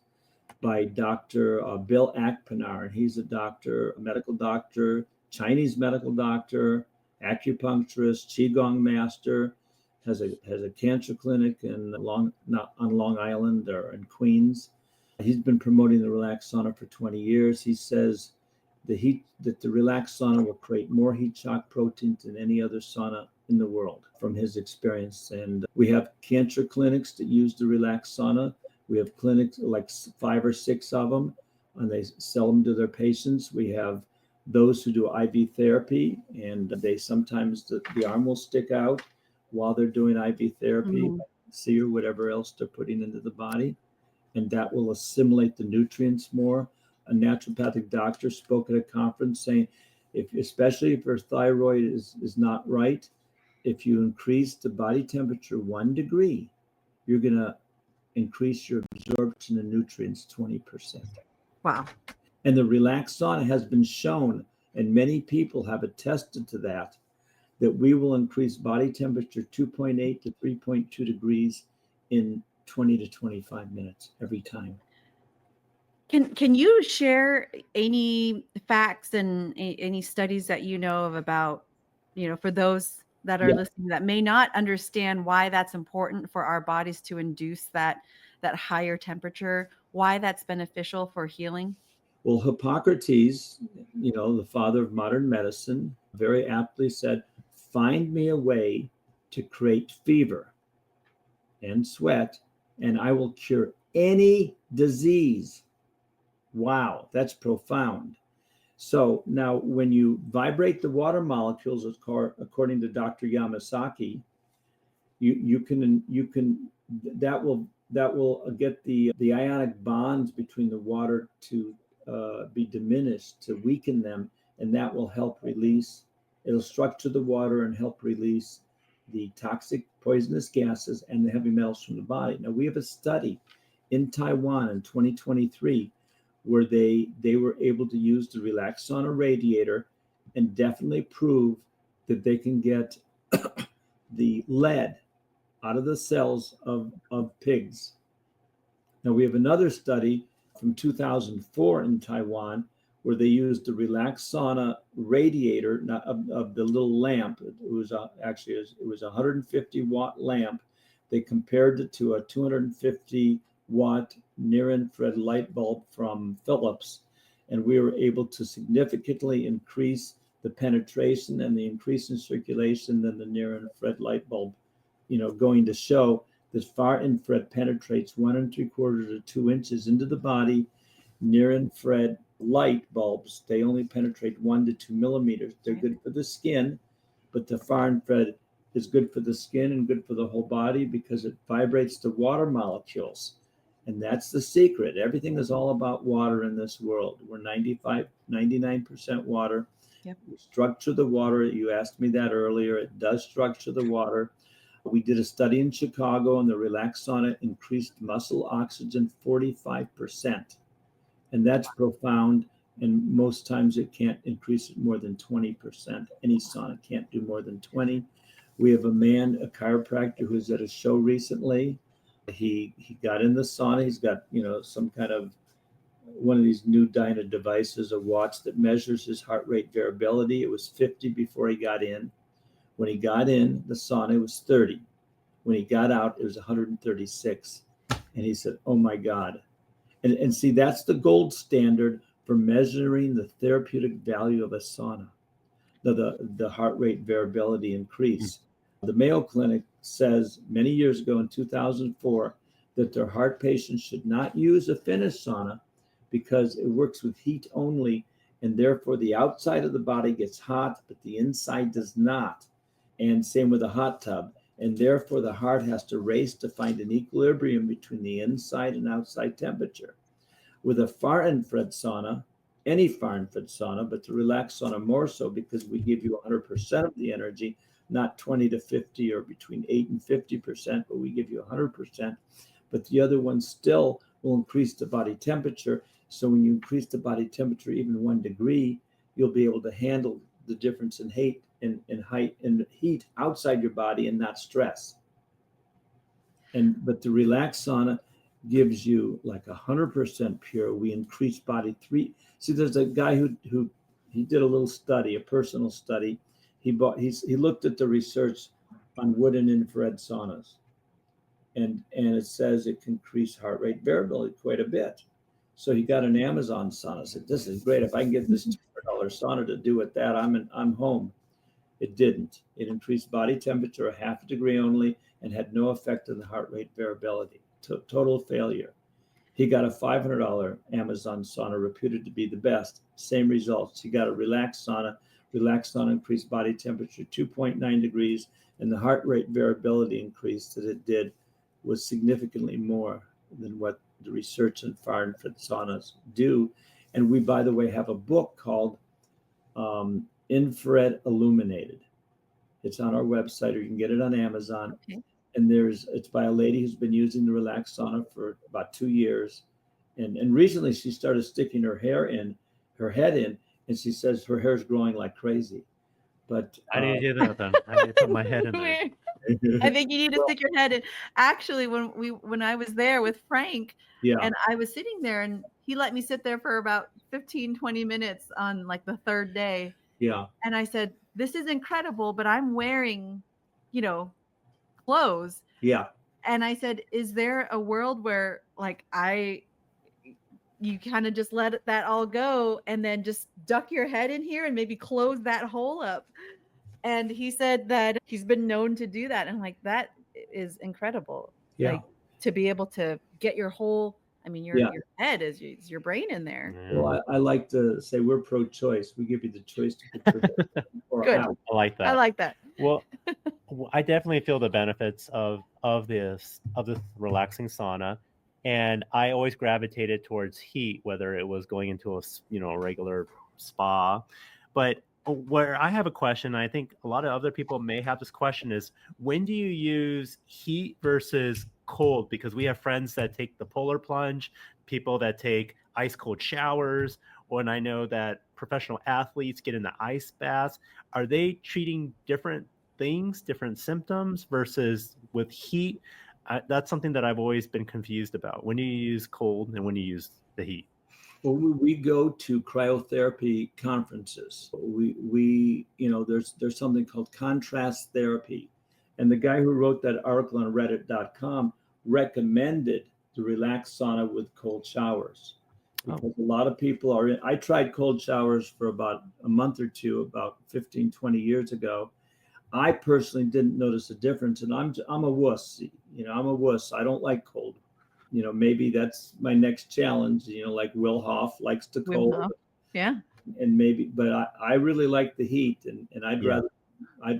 by Dr. Bill Akpenar. And he's a medical doctor, Chinese medical doctor, acupuncturist, qigong master, has a cancer clinic on Long Island or in Queens. He's been promoting the Relax sauna for 20 years. He says that the Relax sauna will create more heat shock proteins than any other sauna in the world from his experience. And we have cancer clinics that use the Relax sauna. We have clinics, like 5 or 6 of them, and they sell them to their patients. We have those who do IV therapy, and they sometimes the arm will stick out while they're doing IV therapy, Mhm. C or whatever else they're putting into the body, and that will assimilate the nutrients more. A naturopathic doctor spoke at a conference saying, especially if your thyroid is not right, if you increase the body temperature 1 degree, you're going to increase your absorption of nutrients 20%. Wow. And the Relax sauna has been shown, and many people have attested to that we will increase body temperature 2.8 to 3.2 degrees in 20 to 25 minutes every time. Can you share any facts and any studies that you know of about, for those that are listening that may not understand why that's important for our bodies to induce that higher temperature, why that's beneficial for healing? Well, Hippocrates, the father of modern medicine, very aptly said, find me a way to create fever and sweat, and I will cure any disease. Wow, that's profound. So now when you vibrate the water molecules, according to Dr. Yamasaki, you can that will get the ionic bonds between the water to be diminished, to weaken them, and that will help release. It'll structure the water and help release the toxic poisonous gases and the heavy metals from the body. Now we have a study in Taiwan in 2023 where they were able to use the Relax Sauna radiator and definitely prove that they can get the lead out of the cells of pigs. Now we have another study from 2004 in Taiwan where they used the Relax Sauna radiator of the little lamp. It was it was a 150 watt lamp. They compared it to a 250 watt near-infrared light bulb from Philips, and we were able to significantly increase the penetration and the increase in circulation than the near-infrared light bulb, going to show that far infrared penetrates 1 3/4 to 2 inches into the body. Near infrared light bulbs, they only penetrate 1 to 2 millimeters. They're good for the skin, but the far infrared is good for the skin and good for the whole body because it vibrates the water molecules. And that's the secret. Everything is all about water in this world. We're 99% water. Yep. We structure the water. You asked me that earlier. It does structure the water. We did a study in Chicago, and the Relax Sauna increased muscle oxygen 45%. And that's profound. And most times it can't increase it more than 20%. Any sauna can't do more than 20. We have a chiropractor, who's at a show recently. He got in the sauna. He's got, some kind of one of these new dyna devices, a watch that measures his heart rate variability. It was 50 before he got in. When he got in the sauna, it was 30. When he got out, it was 136. And he said, oh my God. And see, that's the gold standard for measuring the therapeutic value of a sauna, the heart rate variability increase. The Mayo Clinic says many years ago in 2004 that their heart patients should not use a Finnish sauna because it works with heat only, and therefore the outside of the body gets hot, but the inside does not. And same with a hot tub. And therefore the heart has to race to find an equilibrium between the inside and outside temperature. With a far infrared sauna, any far infrared sauna, but the Relax Sauna more so because we give you 100% of the energy, not 20 to 50 or between 8 and 50%, but we give you 100%. But the other one still will increase the body temperature. So when you increase the body temperature even 1 degree, you'll be able to handle the difference in height and heat outside your body and not stress. But the Relax Sauna gives you like 100% pure. We increase body See, there's a guy who he did a little study, a personal study. He looked at the research on wood and infrared saunas, and it says it can increase heart rate variability quite a bit. So he got an Amazon sauna. Said, this is great. If I can get this $200 sauna to do with that, I'm home. It didn't. It increased body temperature a half a degree only and had no effect on the heart rate variability. Total failure. He got a $500 Amazon sauna, reputed to be the best. Same results. He got a Relax Sauna. Relax Sauna increased body temperature 2.9 degrees, and the heart rate variability increase that it did was significantly more than what the research in far infrared saunas do. And we, by the way, have a book called Infrared Illuminated. It's on our website, or you can get it on Amazon. Okay. And it's by a lady who's been using the Relax Sauna for about 2 years. And recently she started sticking her head in, and she says her hair is growing like crazy. But I need to do that then. I need to put my head in there. I think you need to stick your head in. Actually, when I was there with Frank, and I was sitting there, and he let me sit there for about 15, 20 minutes on like the third day. Yeah. And I said, this is incredible, but I'm wearing, clothes. Yeah. And I said, is there a world where like you kind of just let that all go and then just duck your head in here and maybe close that hole up? And he said that he's been known to do that. And I'm like, that is incredible. Yeah. Like to be able to get your whole, your head is your brain in there. Well, I like to say we're pro-choice. We give you the choice to put your head or Good. out. I like that. I like that. Well, I definitely feel the benefits of this relaxing sauna, and I always gravitated towards heat, whether it was going into a regular spa. But where I have a question, I think a lot of other people may have this question, is when do you use heat versus cold? Because we have friends that take the polar plunge, people that take ice cold showers, and I know that professional athletes get in the ice baths. Are they treating different things, different symptoms versus with heat? That's something that I've always been confused about. When do you use cold and when do you use the heat? Well, we go to cryotherapy conferences. We there's something called contrast therapy, and the guy who wrote that article on Reddit.com recommended the relaxed sauna with cold showers, because a lot of people are in. I tried cold showers for about a month or two, about 15, 20 years ago. I personally didn't notice a difference, and I'm a wuss. I'm a wuss. I don't like cold. Maybe that's my next challenge. Like Will Hoff likes to cold. Yeah. And maybe, but I really like the heat, and I'd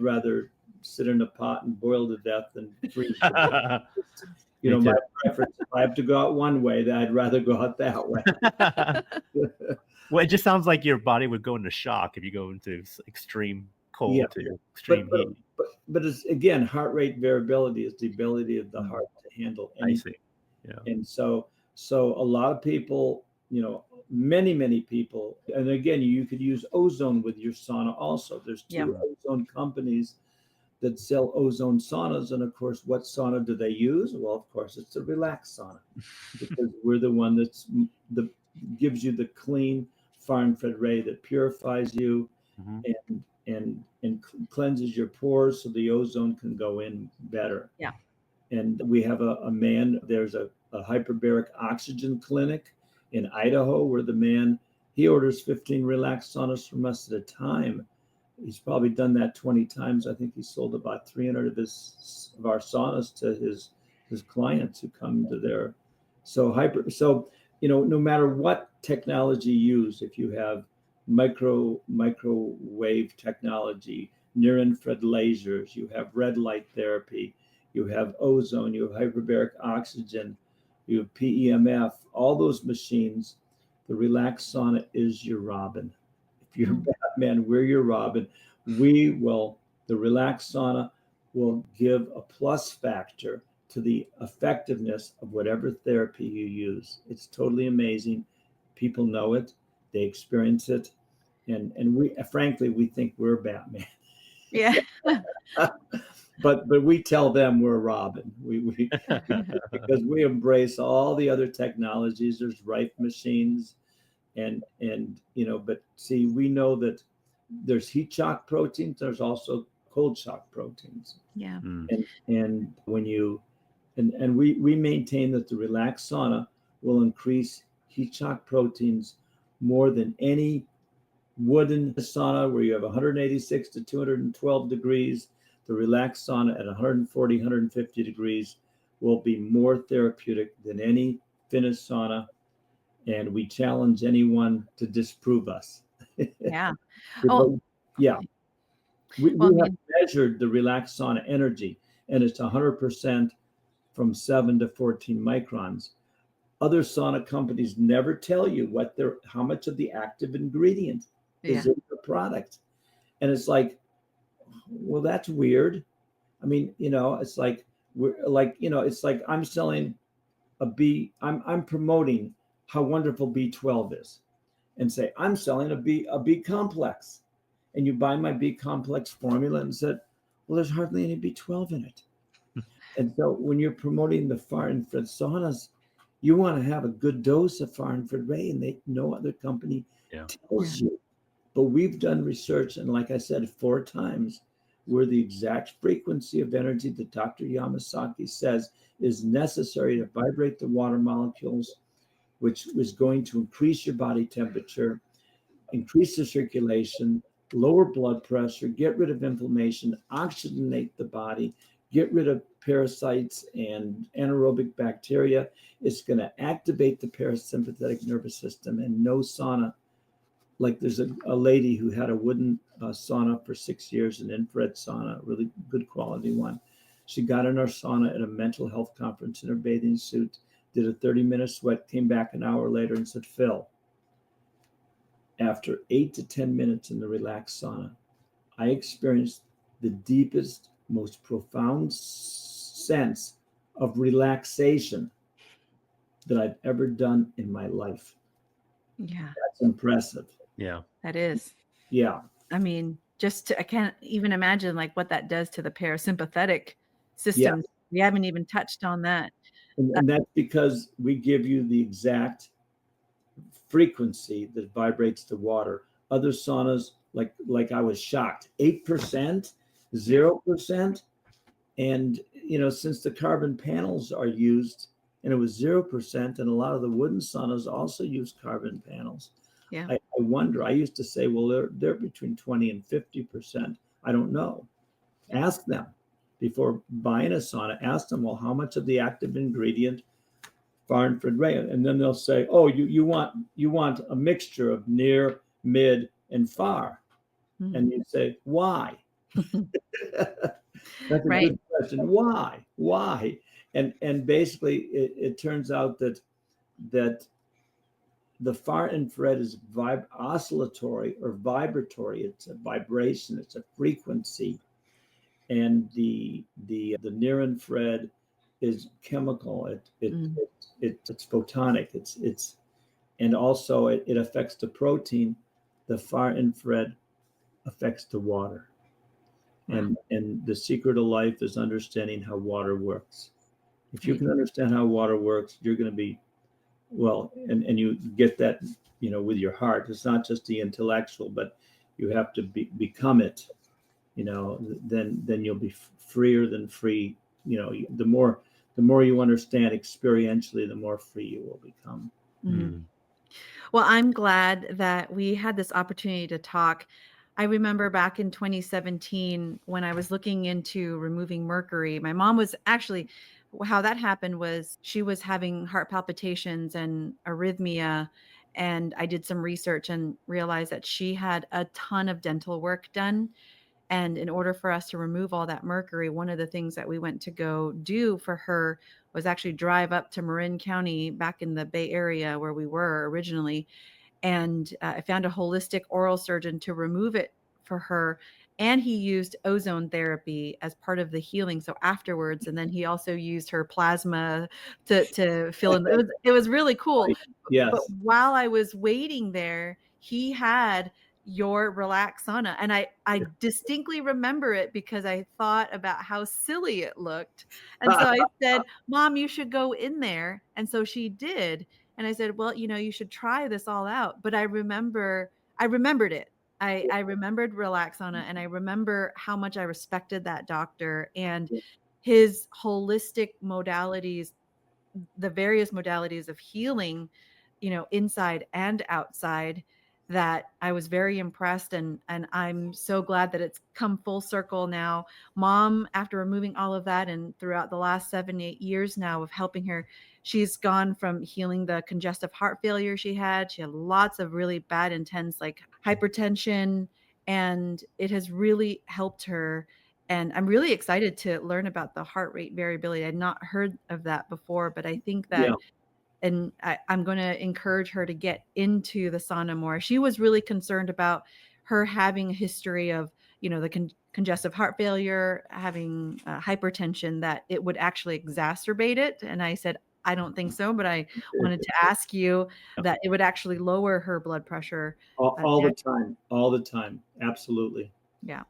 rather sit in a pot and boil to death than freeze. My preference. If I have to go out one way, then I'd rather go out that way. Well, it just sounds like your body would go into shock if you go into extreme cold to extreme heat. But it's, again, heart rate variability is the ability of the heart to handle anything. I see. Yeah. And so a lot of people, many people, and again, you could use ozone with your sauna also. There's two ozone companies that sell ozone saunas. And of course, what sauna do they use? Well, of course, it's a relaxed sauna, because we're the one gives you the clean far infrared ray that purifies you and cleanses your pores so the ozone can go in better. Yeah. And we have a man, there's a hyperbaric oxygen clinic in Idaho where the man, he orders 15 relaxed saunas from us at a time. He's probably done that 20 times. I think he sold about 300 of our saunas to his clients who come to their, no matter what technology you use, if you have microwave technology, near infrared lasers, you have red light therapy, you have ozone, you have hyperbaric oxygen, you have PEMF, all those machines, the relaxed sauna is your Robin. If you're Batman, we're your Robin. The relaxed sauna will give a plus factor to the effectiveness of whatever therapy you use. It's totally amazing. People know it, they experience it. And we, frankly, we think we're Batman. Yeah. But we tell them we're Robin. We because we embrace all the other technologies. There's Rife machines, and but see, we know that there's heat shock proteins. There's also cold shock proteins. Yeah. And when you and we maintain that the relaxed sauna will increase heat shock proteins more than any wooden sauna where you have 186 to 212 degrees. The relaxed sauna at 140, 150 degrees will be more therapeutic than any Finnish sauna. And we challenge anyone to disprove us. Yeah. We have measured the relaxed sauna energy, and it's 100% from 7 to 14 microns. Other sauna companies never tell you how much of the active ingredient is in the product. And it's like, well, that's weird. I mean, it's like it's like I'm selling I'm promoting how wonderful B12 is, and say I'm selling a B complex, and you buy my B complex formula and said, well, there's hardly any B12 in it. And so when you're promoting the far infrared saunas, you want to have a good dose of far infrared ray, and no other company tells you But we've done research, and like I said, 4 times, where the exact frequency of energy that Dr. Yamasaki says is necessary to vibrate the water molecules, which is going to increase your body temperature, increase the circulation, lower blood pressure, get rid of inflammation, oxygenate the body, get rid of parasites and anaerobic bacteria. It's going to activate the parasympathetic nervous system, and no sauna. Like there's a lady who had a wooden sauna for 6 years, an infrared sauna, a really good quality one. She got in our sauna at a mental health conference in her bathing suit, did a 30-minute sweat, came back an hour later and said, Phil, after 8 to 10 minutes in the Relax sauna, I experienced the deepest, most profound sense of relaxation that I've ever done in my life. Yeah. That's impressive. Yeah. That is. Yeah. I mean, I can't even imagine like what that does to the parasympathetic Yeah. system. We haven't even touched on that. And that's because we give you the exact frequency that vibrates the water. Other saunas, like I was shocked, 8%, 0%. And, since the carbon panels are used and it was 0%, and a lot of the wooden saunas also use carbon panels. Yeah. I wonder, I used to say, well, they're between 20 and 50%. I don't know. Ask them before buying a sauna, ask them, well, how much of the active ingredient far infrared ray? And then they'll say, oh, you want a mixture of near, mid, and far. Mm-hmm. And you say, why? That's a right. good question. Why? And basically, it turns out that the far infrared is oscillatory or vibratory. It's a vibration. It's a frequency, and the near infrared is chemical. It's photonic. It's and also it affects the protein. The far infrared affects the water. And the secret of life is understanding how water works. If you can understand how water works, you're going to be well, and you get that, with your heart. It's not just the intellectual, but you have to become it. Then you'll be freer than free. The more you understand experientially, the more free you will become. Mm-hmm. Well, I'm glad that we had this opportunity to talk. I remember back in 2017 when I was looking into removing mercury. My mom was actually, how that happened was she was having heart palpitations and arrhythmia. And I did some research and realized that she had a ton of dental work done. And in order for us to remove all that mercury, one of the things that we went to go do for her was actually drive up to Marin County back in the Bay Area where we were originally. And I found a holistic oral surgeon to remove it for her. And he used ozone therapy as part of the healing. So afterwards, and then he also used her plasma to fill in. It was really cool. Right. Yes. But while I was waiting there, he had your Relax Sauna. And I distinctly remember it because I thought about how silly it looked. And so I said, Mom, you should go in there. And so she did. And I said, well, you should try this all out. But I remembered it. I remembered Relax Sauna, and I remember how much I respected that doctor and his holistic modalities, the various modalities of healing, inside and outside, that I was very impressed. And I'm so glad that it's come full circle now. Mom, after removing all of that and throughout the last 7-8 years now of helping her, she's gone from healing the congestive heart failure she had. She had lots of really bad, intense, like hypertension, and it has really helped her. And I'm really excited to learn about the heart rate variability. I'd not heard of that before, but I think that and I'm going to encourage her to get into the sauna more. She was really concerned about her having a history of, the congestive heart failure, having hypertension, that it would actually exacerbate it. And I said, I don't think so, but I wanted to ask you that it would actually lower her blood pressure. All the time. Absolutely. Yeah.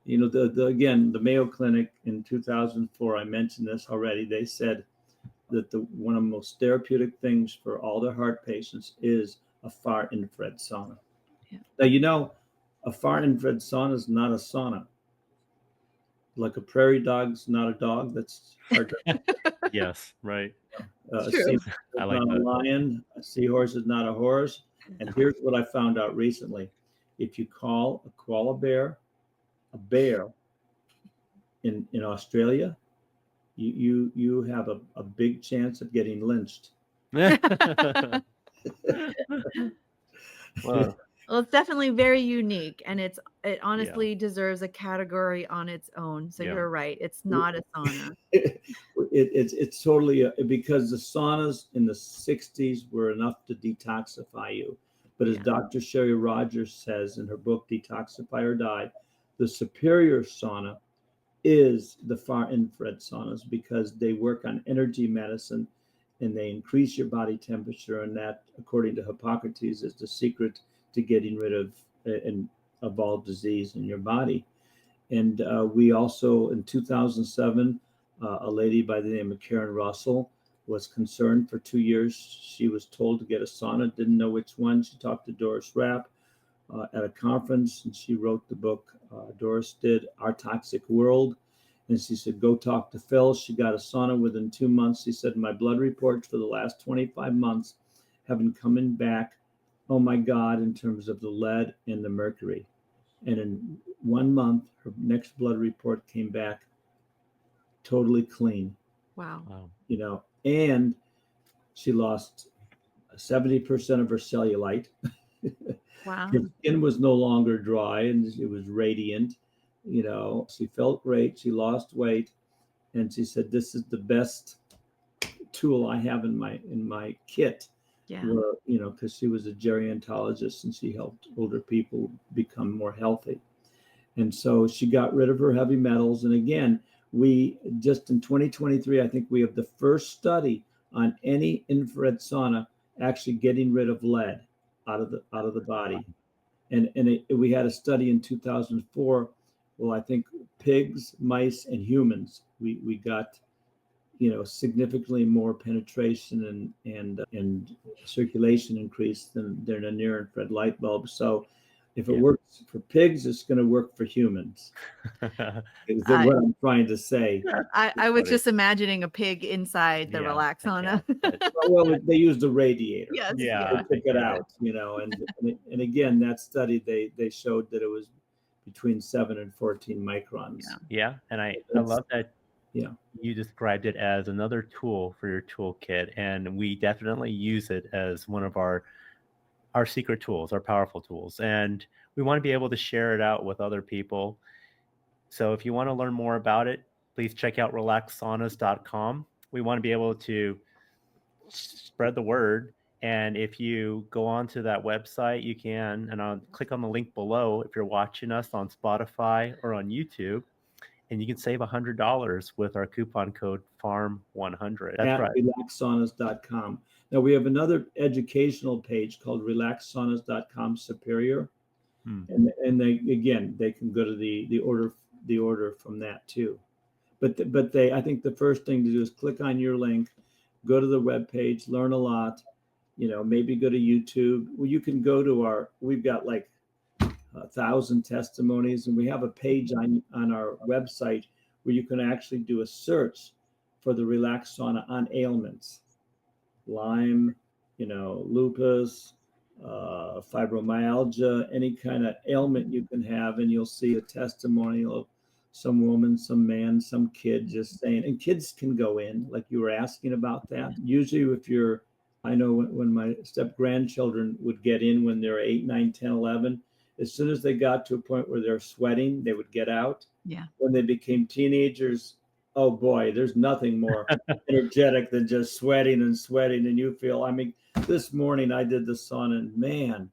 Again, the Mayo Clinic in 2004, I mentioned this already. They said that one of the most therapeutic things for all their heart patients is a far infrared sauna. Yeah. Now, a far infrared sauna is not a sauna. Like a prairie dog's not a dog. That's hard to. Yes, right. A True. seahorse I is like not a that. lion. A seahorse is not a horse. And here's what I found out recently: if you call a koala bear a bear in Australia, you have a big chance of getting lynched. Wow. Well, it's definitely very unique, and it honestly deserves a category on its own. So Yeah. you're right. It's not a sauna. It's totally because the saunas in the 60s were enough to detoxify you. But as Dr. Sherry Rogers says in her book, Detoxify or Die, the superior sauna is the far infrared saunas because they work on energy medicine and they increase your body temperature. And that, according to Hippocrates, is the secret to getting rid of all disease in your body. And we also, in 2007, a lady by the name of Karen Russell was concerned for 2 years. She was told to get a sauna, didn't know which one. She talked to Doris Rapp at a conference, and she wrote the book, Doris did, Our Toxic World. And she said, go talk to Phil. She got a sauna within 2 months. She said, my blood reports for the last 25 months have been coming back, oh my God, in terms of the lead and the mercury. And in 1 month, her next blood report came back totally clean. Wow. And she lost 70% of her cellulite. Wow. Her skin was no longer dry and it was radiant. She felt great. She lost weight. And she said, this is the best tool I have in my kit. Yeah. Where, because she was a gerontologist and she helped older people become more healthy. And so she got rid of her heavy metals. And again, we just in 2023, I think we have the first study on any infrared sauna actually getting rid of lead out of the body. And we had a study in 2004. Well, I think pigs, mice, and humans, we got significantly more penetration and circulation increase than a near infrared light bulb. So if it works for pigs, it's going to work for humans. Is what I'm trying to say. I was just imagining a pig inside the Relax Sauna. Well, they used a radiator. Yes. They took it out, and again, that study, they showed that it was between 7 and 14 microns. Yeah. And I love that. Yeah, you described it as another tool for your toolkit, and we definitely use it as one of our secret tools, our powerful tools, and we want to be able to share it out with other people. So if you want to learn more about it, please check out relaxsaunas.com. We want to be able to spread the word, and if you go onto that website, you can, and I'll click on the link below if you're watching us on Spotify or on YouTube. And you can save $100 with our coupon code FARM100. That's right. Relaxsaunas.com. Now we have another educational page called relaxsaunas.com superior. And they can go to the order from that too. But I think the first thing to do is click on your link, go to the webpage, learn a lot, maybe go to YouTube. Well, you can go to we've got like 1,000 testimonies, and we have a page on our website where you can actually do a search for the Relax Sauna on ailments, Lyme, lupus, fibromyalgia, any kind of ailment you can have, and you'll see a testimonial of some woman, some man, some kid just saying, and kids can go in, like you were asking about that. Usually I know when my step grandchildren would get in when they're 8, 9, 10, 11, as soon as they got to a point where they're sweating, they would get out. Yeah. When they became teenagers, oh boy, there's nothing more energetic than just sweating. And you feel, this morning I did the sauna, and man,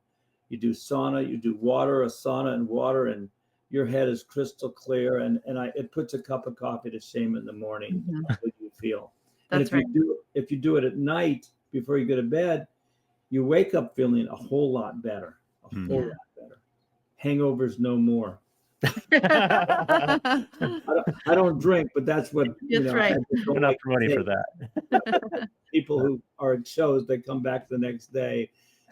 you do sauna, you do water, a sauna and water, and your head is crystal clear. And it puts a cup of coffee to shame in the morning. Mm-hmm. How good you feel. That's and if you do it at night before you go to bed, you wake up feeling a whole lot better. A whole lot better. Hangovers no more. I don't drink, but that's what right. Don't have money for that. People who are at shows, they come back the next day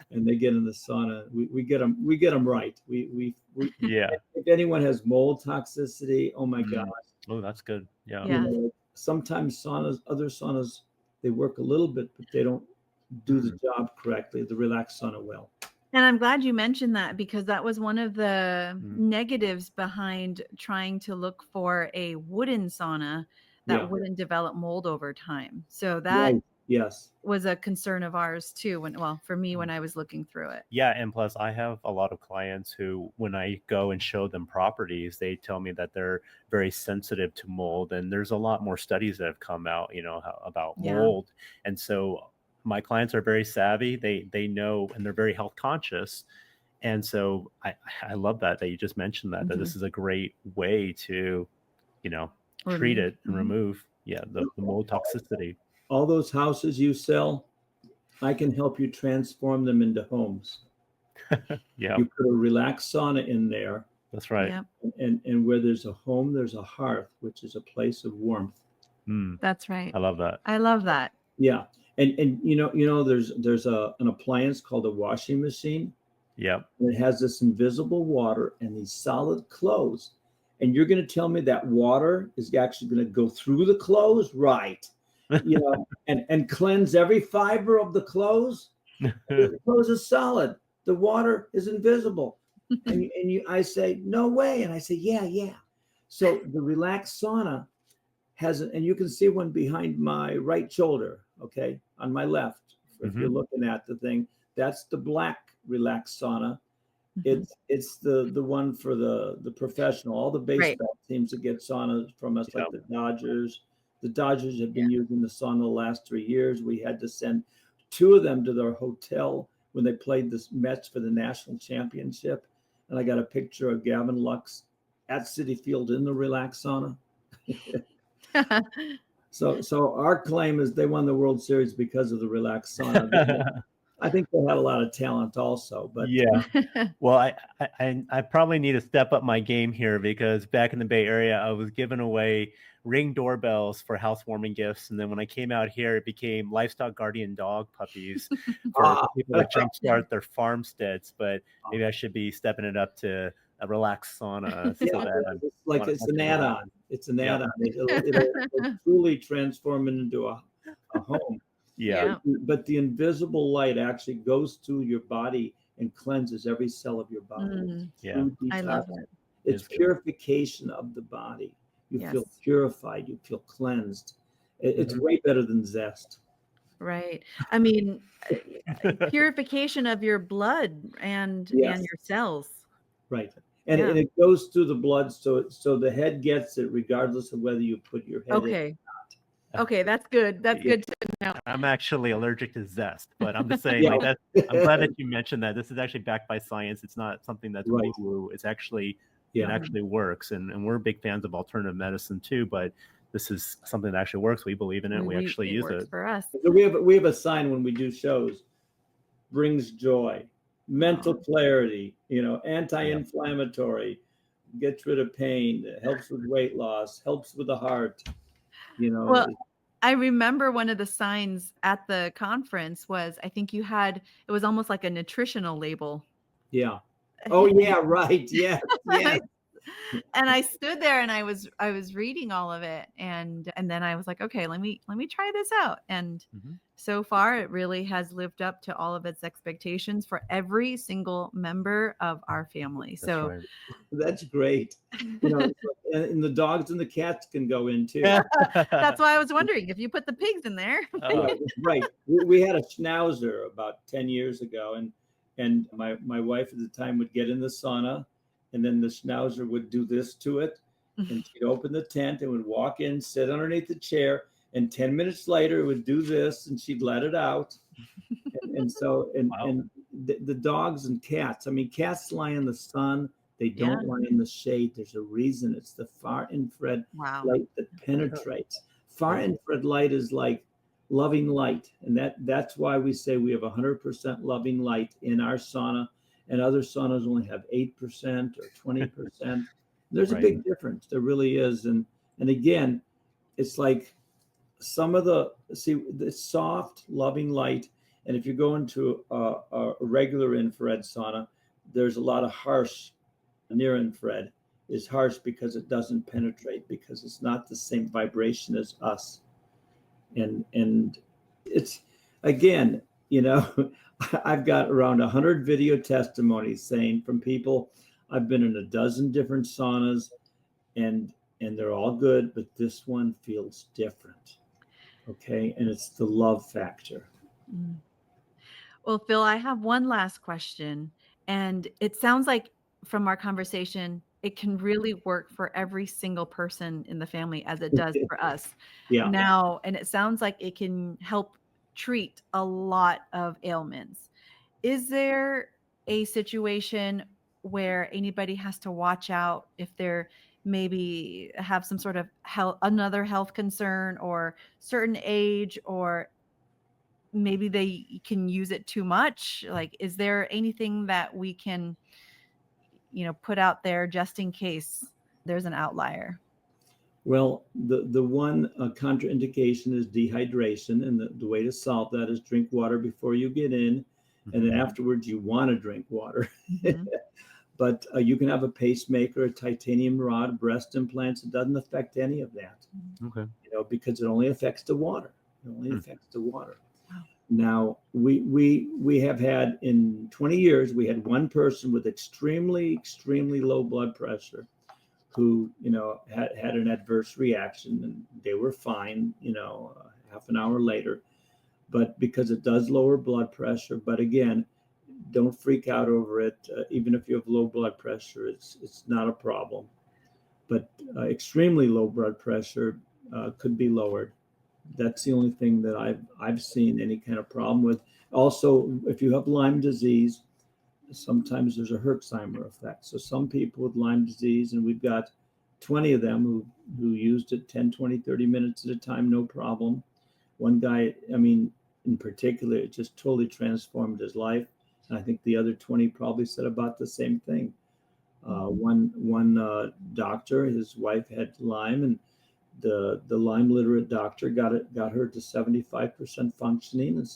and they get in the sauna. We get them right. We Yeah. if anyone has mold toxicity, oh my gosh. Oh, that's good. Yeah. Yeah. Sometimes other saunas, they work a little bit, but they don't do the job correctly. The Relax Sauna will. And I'm glad you mentioned that, because that was one of the negatives behind trying to look for a wooden sauna that wouldn't develop mold over time. So that was a concern of ours too, for me, when I was looking through it. Yeah. And plus I have a lot of clients who, when I go and show them properties, they tell me that they're very sensitive to mold. And there's a lot more studies that have come out, about mold. And so my clients are very savvy. They know, and they're very health conscious. And so I love that you just mentioned that this is a great way to, treat it and remove the mold toxicity. All those houses you sell, I can help you transform them into homes. You put a Relax Sauna in there. That's right. And where there's a home, there's a hearth, which is a place of warmth. That's right. I love that. I love that. Yeah. And there's an appliance called a washing machine. Yeah. And it has this invisible water and these solid clothes. And you're going to tell me that water is actually going to go through the clothes, right? And cleanse every fiber of the clothes. The clothes is solid. The water is invisible. I say, no way. And I say, yeah. So the Relax Sauna has, and you can see one behind my right shoulder, okay, on my left. If you're looking at the thing, that's the black Relax Sauna. It's the one for the professional. All the baseball teams that get saunas from us, like the Dodgers. The Dodgers have been using the sauna the last 3 years. We had to send 2 of them to their hotel when they played the Mets for the national championship. And I got a picture of Gavin Lux at Citi Field in the Relax Sauna. So our claim is they won the World Series because of the Relax Sauna. I think they had a lot of talent also, but well, I probably need to step up my game here, because back in the Bay Area, I was giving away Ring doorbells for housewarming gifts, and then when I came out here, it became livestock guardian dog puppies for people to jumpstart their farmsteads. But maybe I should be stepping it up to a Relax Sauna. It's an add-on. It's an add-on. It'll truly transform it into a home. But the invisible light actually goes through your body and cleanses every cell of your body. I love it. It's purification of the body. You feel purified. You feel cleansed. It's way better than Zest. Right. I mean, purification of your blood and your cells. Right. And it goes through the blood, so the head gets it regardless of whether you put your head in or not. Okay, that's good. That's good to know. I'm actually allergic to Zest, but I'm just saying, I'm glad that you mentioned that. This is actually backed by science. It's not something that's woo-woo. It's actually it actually works, and we're big fans of alternative medicine too. But this is something that actually works. We believe in it. We actually use it for us. So we have a sign when we do shows: brings joy, mental clarity, anti-inflammatory, gets rid of pain, helps with weight loss, helps with the heart. Well, I remember one of the signs at the conference was, I think it was almost like a nutritional label. Yeah. Oh yeah, right. Yeah. And I stood there and I was reading all of it, and then I was like, okay, let me try this out. And so far it really has lived up to all of its expectations for every single member of our family. That's great. And the dogs and the cats can go in too. That's why I was wondering if you put the pigs in there. Right. We had a schnauzer about 10 years ago, and my wife at the time would get in the sauna, and then the schnauzer would do this to it, and she'd open the tent and would walk in, sit underneath the chair, and 10 minutes later it would do this, and she'd let it out. And the dogs and cats, I mean, cats lie in the sun. They don't lie in the shade. There's a reason. It's the far infrared light that penetrates. Far infrared light is like loving light. And that's why we say we have 100% loving light in our sauna, and other saunas only have 8% or 20%. There's a big difference. There really is. And again, it's like the soft, loving light And if you go into a regular infrared sauna, there's a lot of harsh. Near infrared is harsh because it doesn't penetrate, because it's not the same vibration as us. And it's, again, I've got around 100 video testimonies saying from people, I've been in a dozen different saunas, and they're all good, but this one feels different. Okay. And it's the love factor. Mm. Well, Phil, I have one last question. And it sounds like from our conversation, it can really work for every single person in the family as it does for us Yeah. now. And it sounds like it can help treat a lot of ailments. Is there a situation where anybody has to watch out if they're maybe have some sort of another health concern or certain age, or maybe they can use it too much? Like, is there anything that we can, put out there just in case there's an outlier? Well, the one contraindication is dehydration, and the way to solve that is drink water before you get in, and then afterwards you want to drink water. Mhm. But you can have a pacemaker, a titanium rod, breast implants. It doesn't affect any of that, Okay. because it only affects the water. It only affects the water. Wow. Now, we have had, in 20 years, we had one person with extremely, extremely low blood pressure who, had an adverse reaction, and they were fine, half an hour later. But because it does lower blood pressure, but again, don't freak out over it. Even if you have low blood pressure, it's not a problem. But extremely low blood pressure could be lowered. That's the only thing that I've seen any kind of problem with. Also, if you have Lyme disease, sometimes there's a Herxheimer effect. So some people with Lyme disease, and we've got 20 of them who used it 10, 20, 30 minutes at a time, no problem. One guy, in particular, it just totally transformed his life. And I think the other 20 probably said about the same thing. One doctor, his wife had Lyme, and the Lyme literate doctor got her to 75% functioning,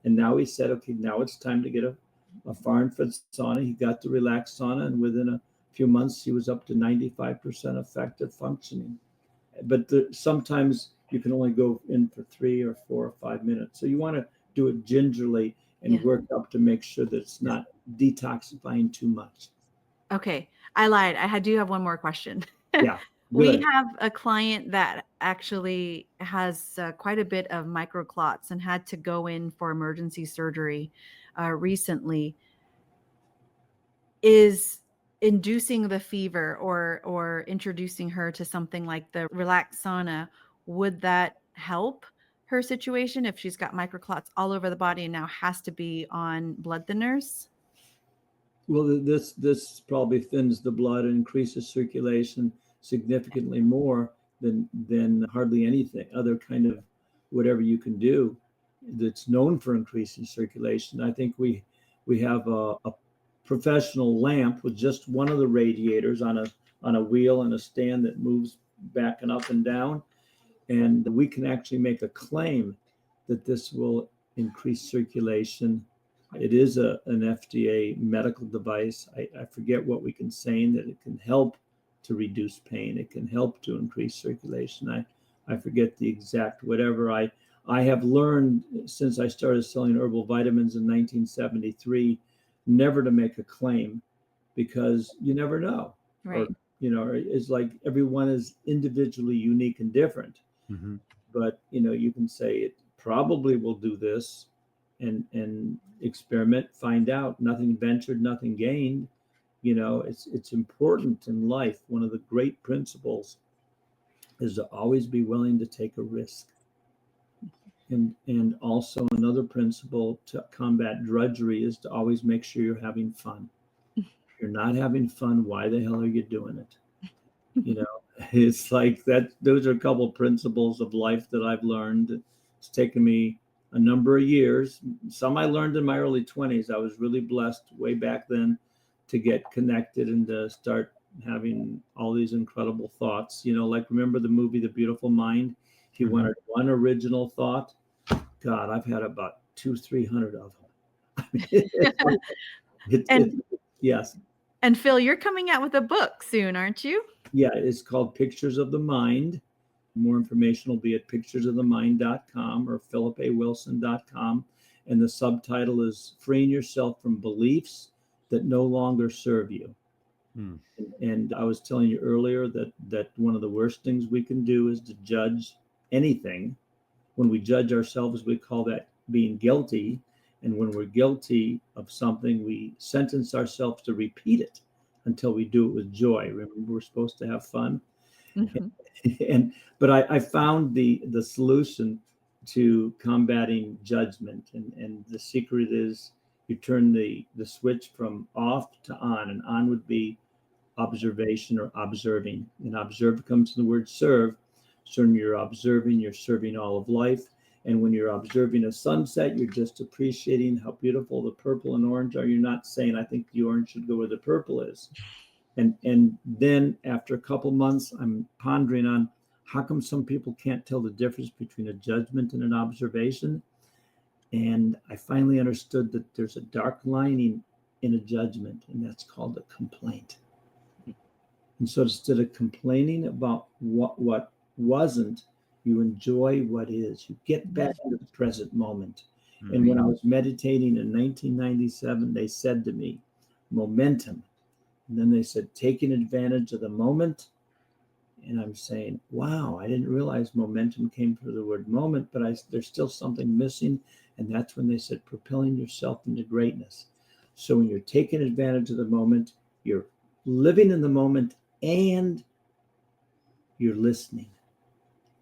and now he said, okay, now it's time to get a far-infrared sauna. He got the Relax Sauna, and within a few months, he was up to 95% effective functioning. But sometimes you can only go in for 3 or 4 or 5 minutes. So you want to do it gingerly and work up to make sure that it's not detoxifying too much. Okay. I lied. I do have one more question. Yeah. We Good. have a client that actually has quite a bit of microclots and had to go in for emergency surgery recently. Is inducing the fever or introducing her to something like the Relax Sauna, would that help her situation if she's got microclots all over the body and now has to be on blood thinners? Well, this probably thins the blood and increases circulation significantly more than hardly anything other kind of whatever you can do that's known for increasing circulation. I think we have a professional lamp with just one of the radiators on a wheel and a stand that moves back and up and down, and we can actually make a claim that this will increase circulation. It is an FDA medical device. I forget what we can say, that it can help to reduce pain. It can help to increase circulation. I forget the exact whatever. I have learned since I started selling herbal vitamins in 1973 never to make a claim, because you never know. Right. Or, it's like everyone is individually unique and different. Mm-hmm. But, you can say it probably will do this, and experiment, find out. Nothing ventured, nothing gained. It's important in life. One of the great principles is to always be willing to take a risk. And also another principle to combat drudgery is to always make sure you're having fun. If you're not having fun, why the hell are you doing it? It's like that. Those are a couple of principles of life that I've learned. It's taken me a number of years. Some I learned in my early 20s. I was really blessed way back then to get connected and to start having all these incredible thoughts. Like, remember the movie The Beautiful Mind? He wanted one original thought. God, I've had about 200-300 of them. I mean, yes. And Phil, you're coming out with a book soon, aren't you? Yeah, it's called Pictures of the Mind. More information will be at picturesofthemind.com or philipawilson.com. And the subtitle is Freeing Yourself from Beliefs That No Longer Serve You. And I was telling you earlier that one of the worst things we can do is to judge anything. When we judge ourselves, we call that being guilty. And when we're guilty of something, we sentence ourselves to repeat it until we do it with joy. Remember, we're supposed to have fun. But I found the solution to combating judgment, and the secret is you turn the switch from off to on, and on would be observation or observing. And observe comes from the word serve. So when you're observing, you're serving all of life. And when you're observing a sunset, you're just appreciating how beautiful the purple and orange are. You're not saying, I think the orange should go where the purple is. And then after a couple months, I'm pondering on how come some people can't tell the difference between a judgment and an observation. And I finally understood that there's a dark lining in a judgment, and that's called a complaint. And so instead of complaining about what wasn't, you enjoy what is. You get back into the present moment. And when I was meditating in 1997, they said to me, momentum. And then they said, taking advantage of the moment. And I'm saying, wow, I didn't realize momentum came from the word moment, but there's still something missing. And that's when they said, propelling yourself into greatness. So when you're taking advantage of the moment, you're living in the moment and you're listening.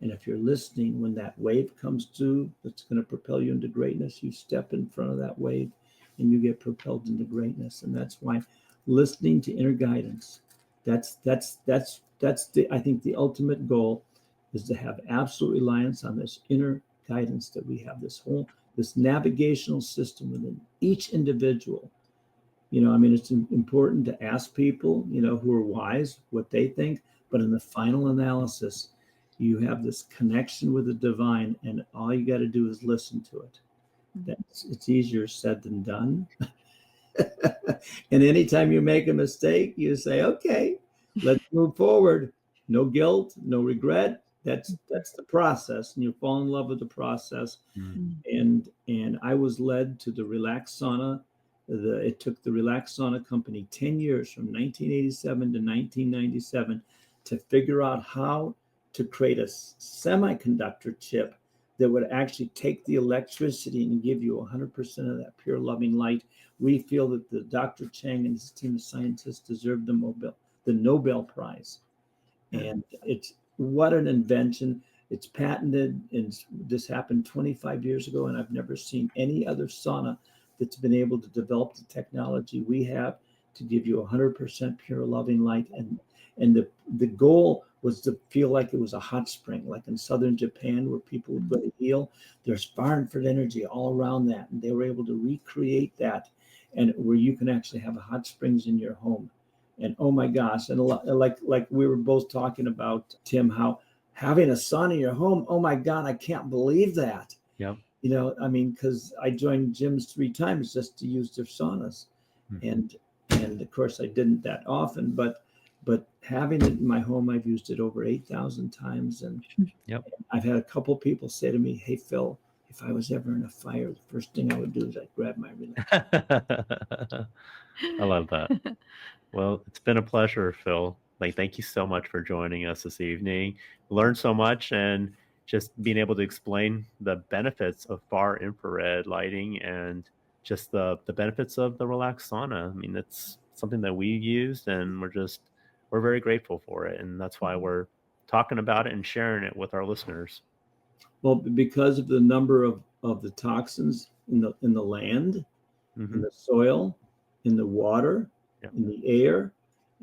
And if you're listening, when that wave comes through that's going to propel you into greatness, you step in front of that wave and you get propelled into greatness. And that's why listening to inner guidance, that's the, I think the ultimate goal is to have absolute reliance on this inner guidance that we have, this navigational system within each individual. I mean, it's important to ask people, who are wise, what they think, but in the final analysis, you have this connection with the divine, and all you got to do is listen to it. It's easier said than done. And anytime you make a mistake, you say, okay, let's move forward. No guilt, no regret. That's the process, and you fall in love with the process. And I was led to the Relax Sauna. It took the Relax Sauna company 10 years, from 1987 to 1997, to figure out how to create a semiconductor chip that would actually take the electricity and give you 100% of that pure loving light. We feel that the Dr. Chang and his team of scientists deserve the Nobel Prize. And it's what an invention. It's patented, and this happened 25 years ago, and I've never seen any other sauna that's been able to develop the technology we have to give you 100% pure loving light. And the goal was to feel like it was a hot spring, like in southern Japan where people would go to heal. There's far infrared energy all around that, and they were able to recreate that, and where you can actually have hot springs in your home. And oh my gosh, and like we were both talking about, Tim, how having a sauna in your home, oh my God, I can't believe that. Yep. I mean, because I joined gyms 3 times just to use their saunas. And of course I didn't that often, but having it in my home, I've used it over 8,000 times. And I've had a couple people say to me, hey, Phil, if I was ever in a fire, the first thing I would do is I'd grab my Relax. I love that. Well, it's been a pleasure, Phil. Thank you so much for joining us this evening. Learned so much, and just being able to explain the benefits of far infrared lighting and just the benefits of the Relax Sauna. I mean, it's something that we used, and we're very grateful for it. And that's why we're talking about it and sharing it with our listeners. Well, because of the number of the toxins in the land, in the soil, in the water, in the air,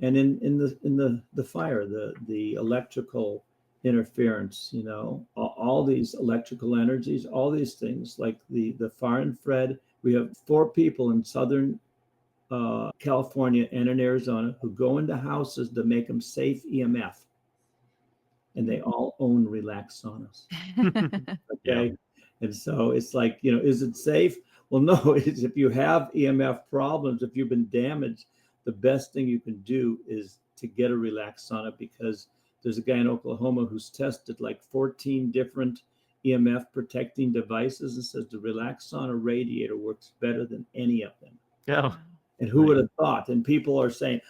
and in the fire, the electrical interference, all these electrical energies, all these things, like the far infrared. We have 4 people in Southern California and in Arizona who go into houses to make them safe EMF. And they all own Relax Saunas. Okay. And so it's like, is it safe? Well, no. It's, if you have EMF problems, if you've been damaged, the best thing you can do is to get a relax sauna, because there's a guy in Oklahoma who's tested like 14 different EMF protecting devices and says the relax sauna radiator works better than any of them. Oh, And who would have thought? And people are saying,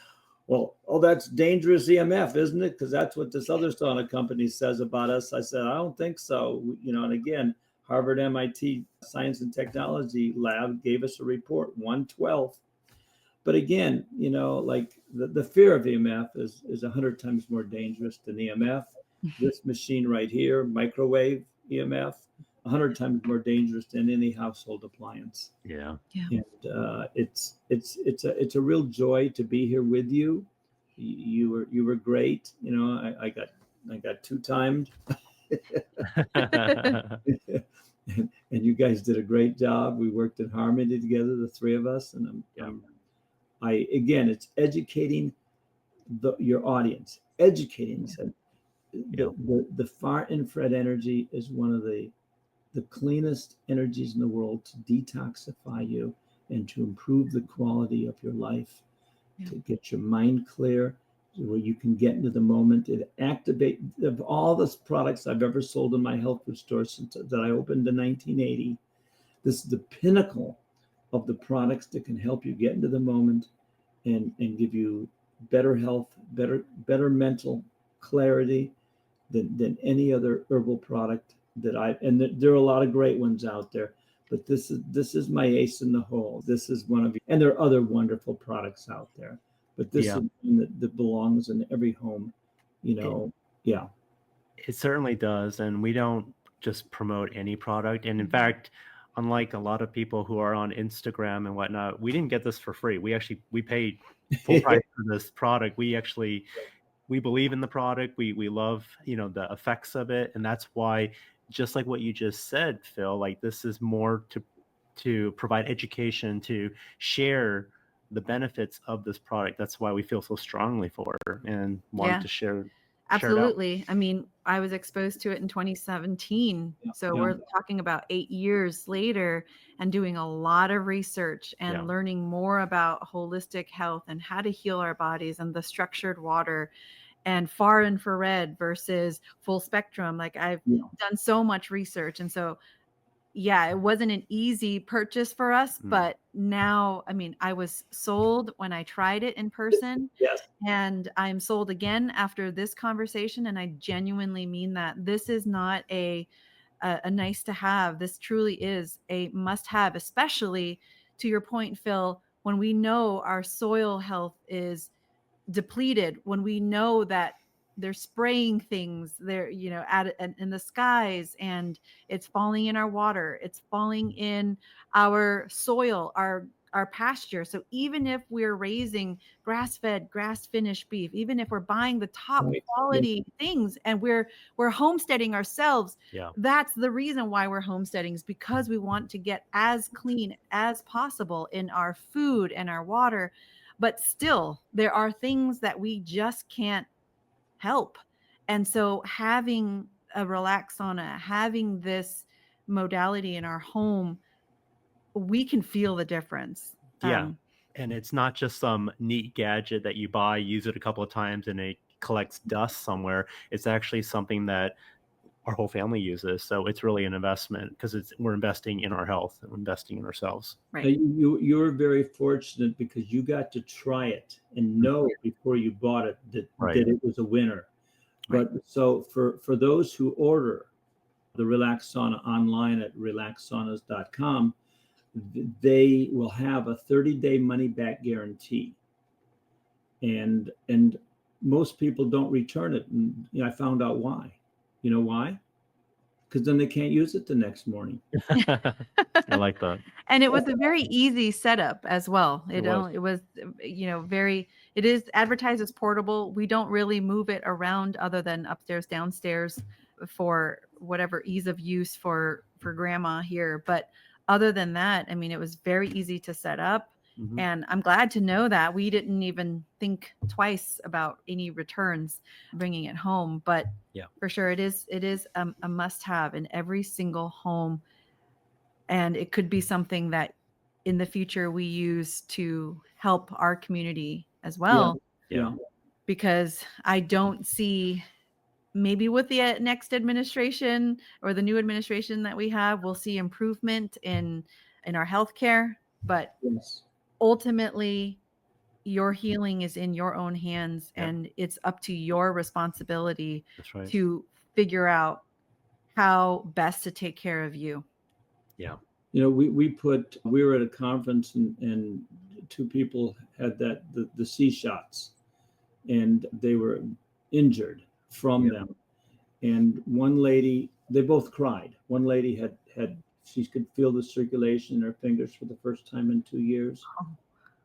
well, oh, that's dangerous EMF, isn't it? Because that's what this other sauna company says about us. I said, I don't think so. And again, Harvard MIT Science and Technology Lab gave us a report, 1/12. But again, like the fear of EMF is 100 times more dangerous than EMF. This machine right here, microwave EMF, 100 times more dangerous than any household appliance. yeah. And it's a real joy to be here with you. You were great. I got two-timed. and you guys did a great job. We worked in harmony together, the three of us. And again, it's educating your audience, educating them. The far infrared energy is one of the cleanest energies in the world to detoxify you and to improve the quality of your life, to get your mind clear, where you can get into the moment. It activate of all the products I've ever sold in my health food store since that I opened in 1980. This is the pinnacle of the products that can help you get into the moment and give you better health, better mental clarity than any other herbal product and there are a lot of great ones out there, but this is my ace in the hole. This is one of, and there are other wonderful products out there, but this is one that belongs in every home, It certainly does. And we don't just promote any product. And in fact, unlike a lot of people who are on Instagram and whatnot, we didn't get this for free. We paid full price for this product. We believe in the product. We love, the effects of it. And that's why, just like what you just said, Phil, like this is more to provide education, to share the benefits of this product. That's why we feel so strongly for it and want to share. Absolutely. I mean, I was exposed to it in 2017. So we're talking about 8 years later, and doing a lot of research and learning more about holistic health and how to heal our bodies and the structured water and far infrared versus full spectrum. Like I've done so much research. And so, it wasn't an easy purchase for us, but now, I mean, I was sold when I tried it in person. Yes. And I'm sold again after this conversation. And I genuinely mean that. This is not a nice to have. This truly is a must have, especially to your point, Phil, when we know our soil health is depleted, when we know that they're spraying things there, in the skies, and it's falling in our water, it's falling in our soil, our pasture. So even if we're raising grass-fed, grass-finished beef, even if we're buying the top quality things and we're homesteading ourselves, that's the reason why we're homesteading, is because we want to get as clean as possible in our food and our water. But still, there are things that we just can't help. And so having a relax sauna, having this modality in our home, we can feel the difference. And it's not just some neat gadget that you buy, use it a couple of times, and it collects dust somewhere. It's actually something that our whole family uses. So it's really an investment, because we're investing in our health and investing in ourselves. Right. You're very fortunate because you got to try it and know before you bought it that it was a winner. But so for those who order the Relax Sauna online at relaxsaunas.com, they will have a 30-day money-back guarantee. And most people don't return it. And I found out why. You know why? Because then they can't use it the next morning. I like that. And it was a very easy setup as well. It was it is advertised as portable. We don't really move it around other than upstairs, downstairs, for whatever ease of use for grandma here. But other than that, I mean, it was very easy to set up. And I'm glad to know that we didn't even think twice about any returns bringing it home. But for sure, it is a must have in every single home. And it could be something that in the future we use to help our community as well. Yeah. Because I don't see, maybe with the next administration or the new administration that we have, we'll see improvement in our healthcare. But Yes. ultimately, your healing is in your own hands, and it's up to your responsibility That's right. to figure out how best to take care of you. Yeah. You know, we were at a conference and two people had the C shots, and they were injured from them. And one lady, they both cried. One lady had she could feel the circulation in her fingers for the first time in 2 years. Oh.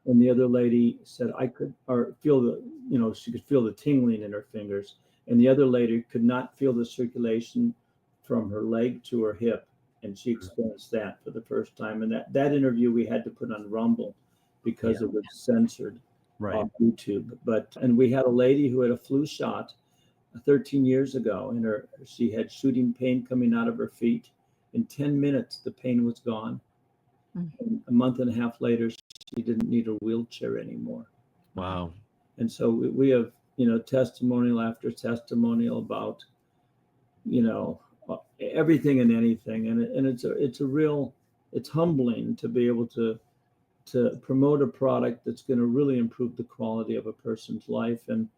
And the other lady said, I could, or feel the, you know, she could feel the tingling in her fingers. And the other lady could not feel the circulation from her leg to her hip. And she experienced that for the first time. And that interview we had to put on Rumble because it was censored on YouTube. And we had a lady who had a flu shot 13 years ago, and she had shooting pain coming out of her feet. In 10 minutes, the pain was gone. And a month and a half later, she didn't need a wheelchair anymore. Wow. And so we have, you know, testimonial after testimonial about, you know, everything and anything. And it's humbling to be able to promote a product that's going to really improve the quality of a person's life. And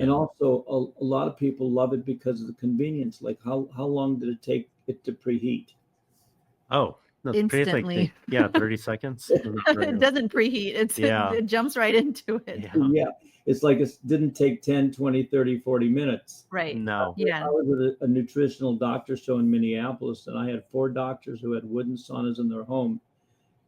also a lot of people love it because of the convenience. Like how long did it take it to preheat? Oh, no, Instantly. 30 seconds. It doesn't preheat. It jumps right into it. Yeah. It's like it didn't take 10, 20, 30, 40 minutes. Right. No. I was at a nutritional doctor show in Minneapolis, and I had 4 doctors who had wooden saunas in their home.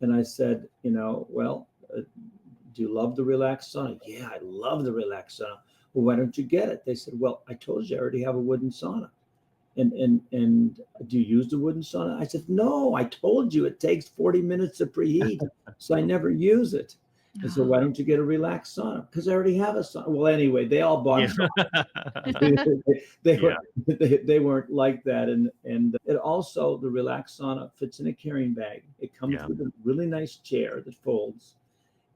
And I said, you know, well, do you love the Relax sauna? Yeah, I love the Relax sauna. Well, why don't you get it? They said, well, I told you I already have a wooden sauna. And do you use the wooden sauna? I said, no, I told you it takes 40 minutes to preheat. So I never use it. And so why don't you get a Relax sauna? Because I already have a sauna. Well, anyway, they all bought they weren't like that. And it also, the Relax sauna fits in a carrying bag. It comes with a really nice chair that folds.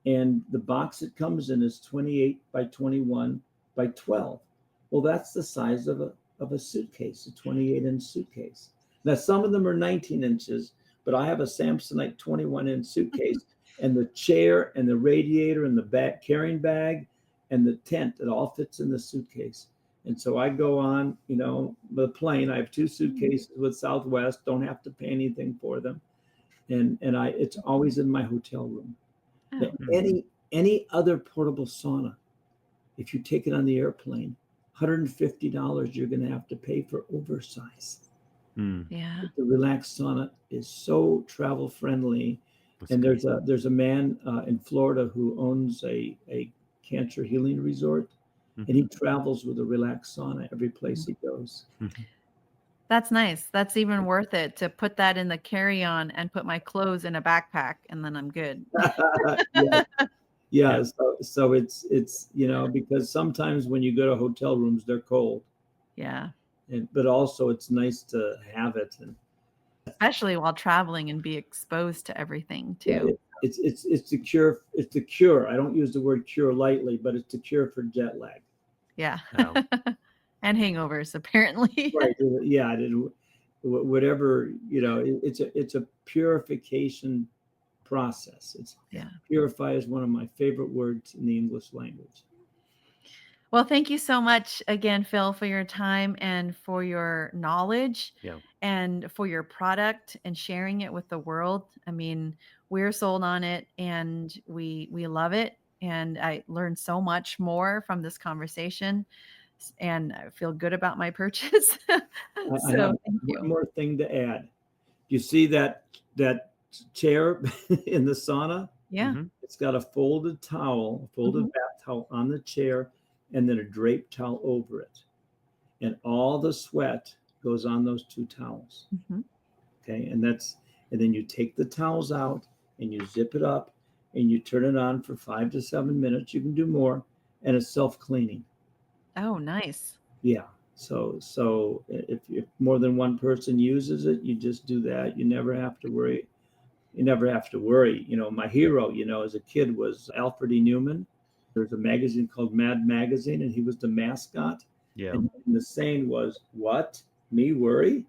And the box it comes in is 28 by 21 by 12. Well, that's the size of a suitcase, a 28-inch suitcase. Now, some of them are 19 inches, but I have a Samsonite 21-inch suitcase, and the chair and the radiator and the carrying bag and the tent, it all fits in the suitcase. And so I go on, you know, the plane. I have 2 suitcases with Southwest, don't have to pay anything for them. And it's always in my hotel room. Any other portable sauna, if you take it on the airplane, $150 you're going to have to pay for oversize. Yeah. The Relax sauna is so travel friendly. And there's a man in Florida who owns a cancer healing resort, and he travels with a Relax sauna every place he goes. That's nice. That's even worth it to put that in the carry-on and put my clothes in a backpack, and then I'm good. Yeah. So it's, you know, because sometimes when you go to hotel rooms, they're cold. Yeah. But also it's nice to have it, and especially while traveling and be exposed to everything too. It's the cure. It's the cure. I don't use the word cure lightly, but it's the cure for jet lag. Yeah. And hangovers, apparently. Right. Yeah. Whatever, you know, it's a purification process. Purify is one of my favorite words in the English language. Well, thank you so much again, Phil, for your time and for your knowledge and for your product and sharing it with the world. I mean, we're sold on it and we love it. And I learned so much more from this conversation, and I feel good about my purchase. I have one more thing to add. You see that chair in the sauna? Yeah. It's got a folded bath towel on the chair, and then a draped towel over it. And all the sweat goes on those 2 towels. Okay. And then you take the towels out and you zip it up and you turn it on for 5 to 7 minutes. You can do more, and it's self-cleaning. Oh, nice. Yeah. So if more than one person uses it, you just do that. You never have to worry you never have to worry. My hero, as a kid was Alfred E. Newman. There's a magazine called Mad Magazine, and he was the mascot. Yeah. And the saying was, "What? Me worry?"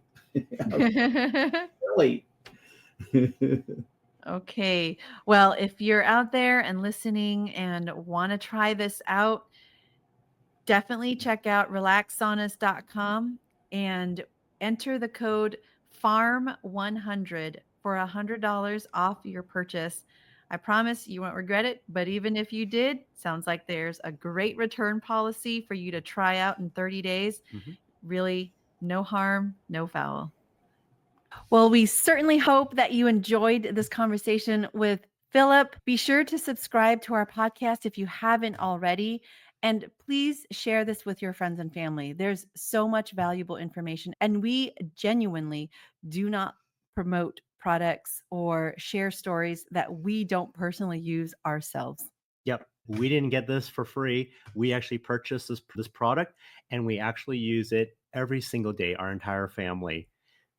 Really? Okay. Well, if you're out there and listening and want to try this out, definitely check out relaxsaunas.com and enter the code FARM100 for $100 off your purchase. I promise you won't regret it, but even if you did, sounds like there's a great return policy for you to try out in 30 days. Mhm. Really, no harm, no foul. Well, we certainly hope that you enjoyed this conversation with Philip. Be sure to subscribe to our podcast if you haven't already. And please share this with your friends and family. There's so much valuable information. And we genuinely do not promote products or share stories that we don't personally use ourselves. Yep. We didn't get this for free. We actually purchased this product, and we actually use it every single day, our entire family.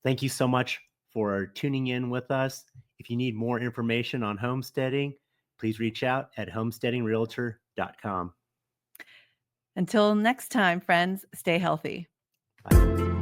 Thank you so much for tuning in with us. If you need more information on homesteading, please reach out at homesteadingrealtor.com. Until next time, friends, stay healthy. Bye.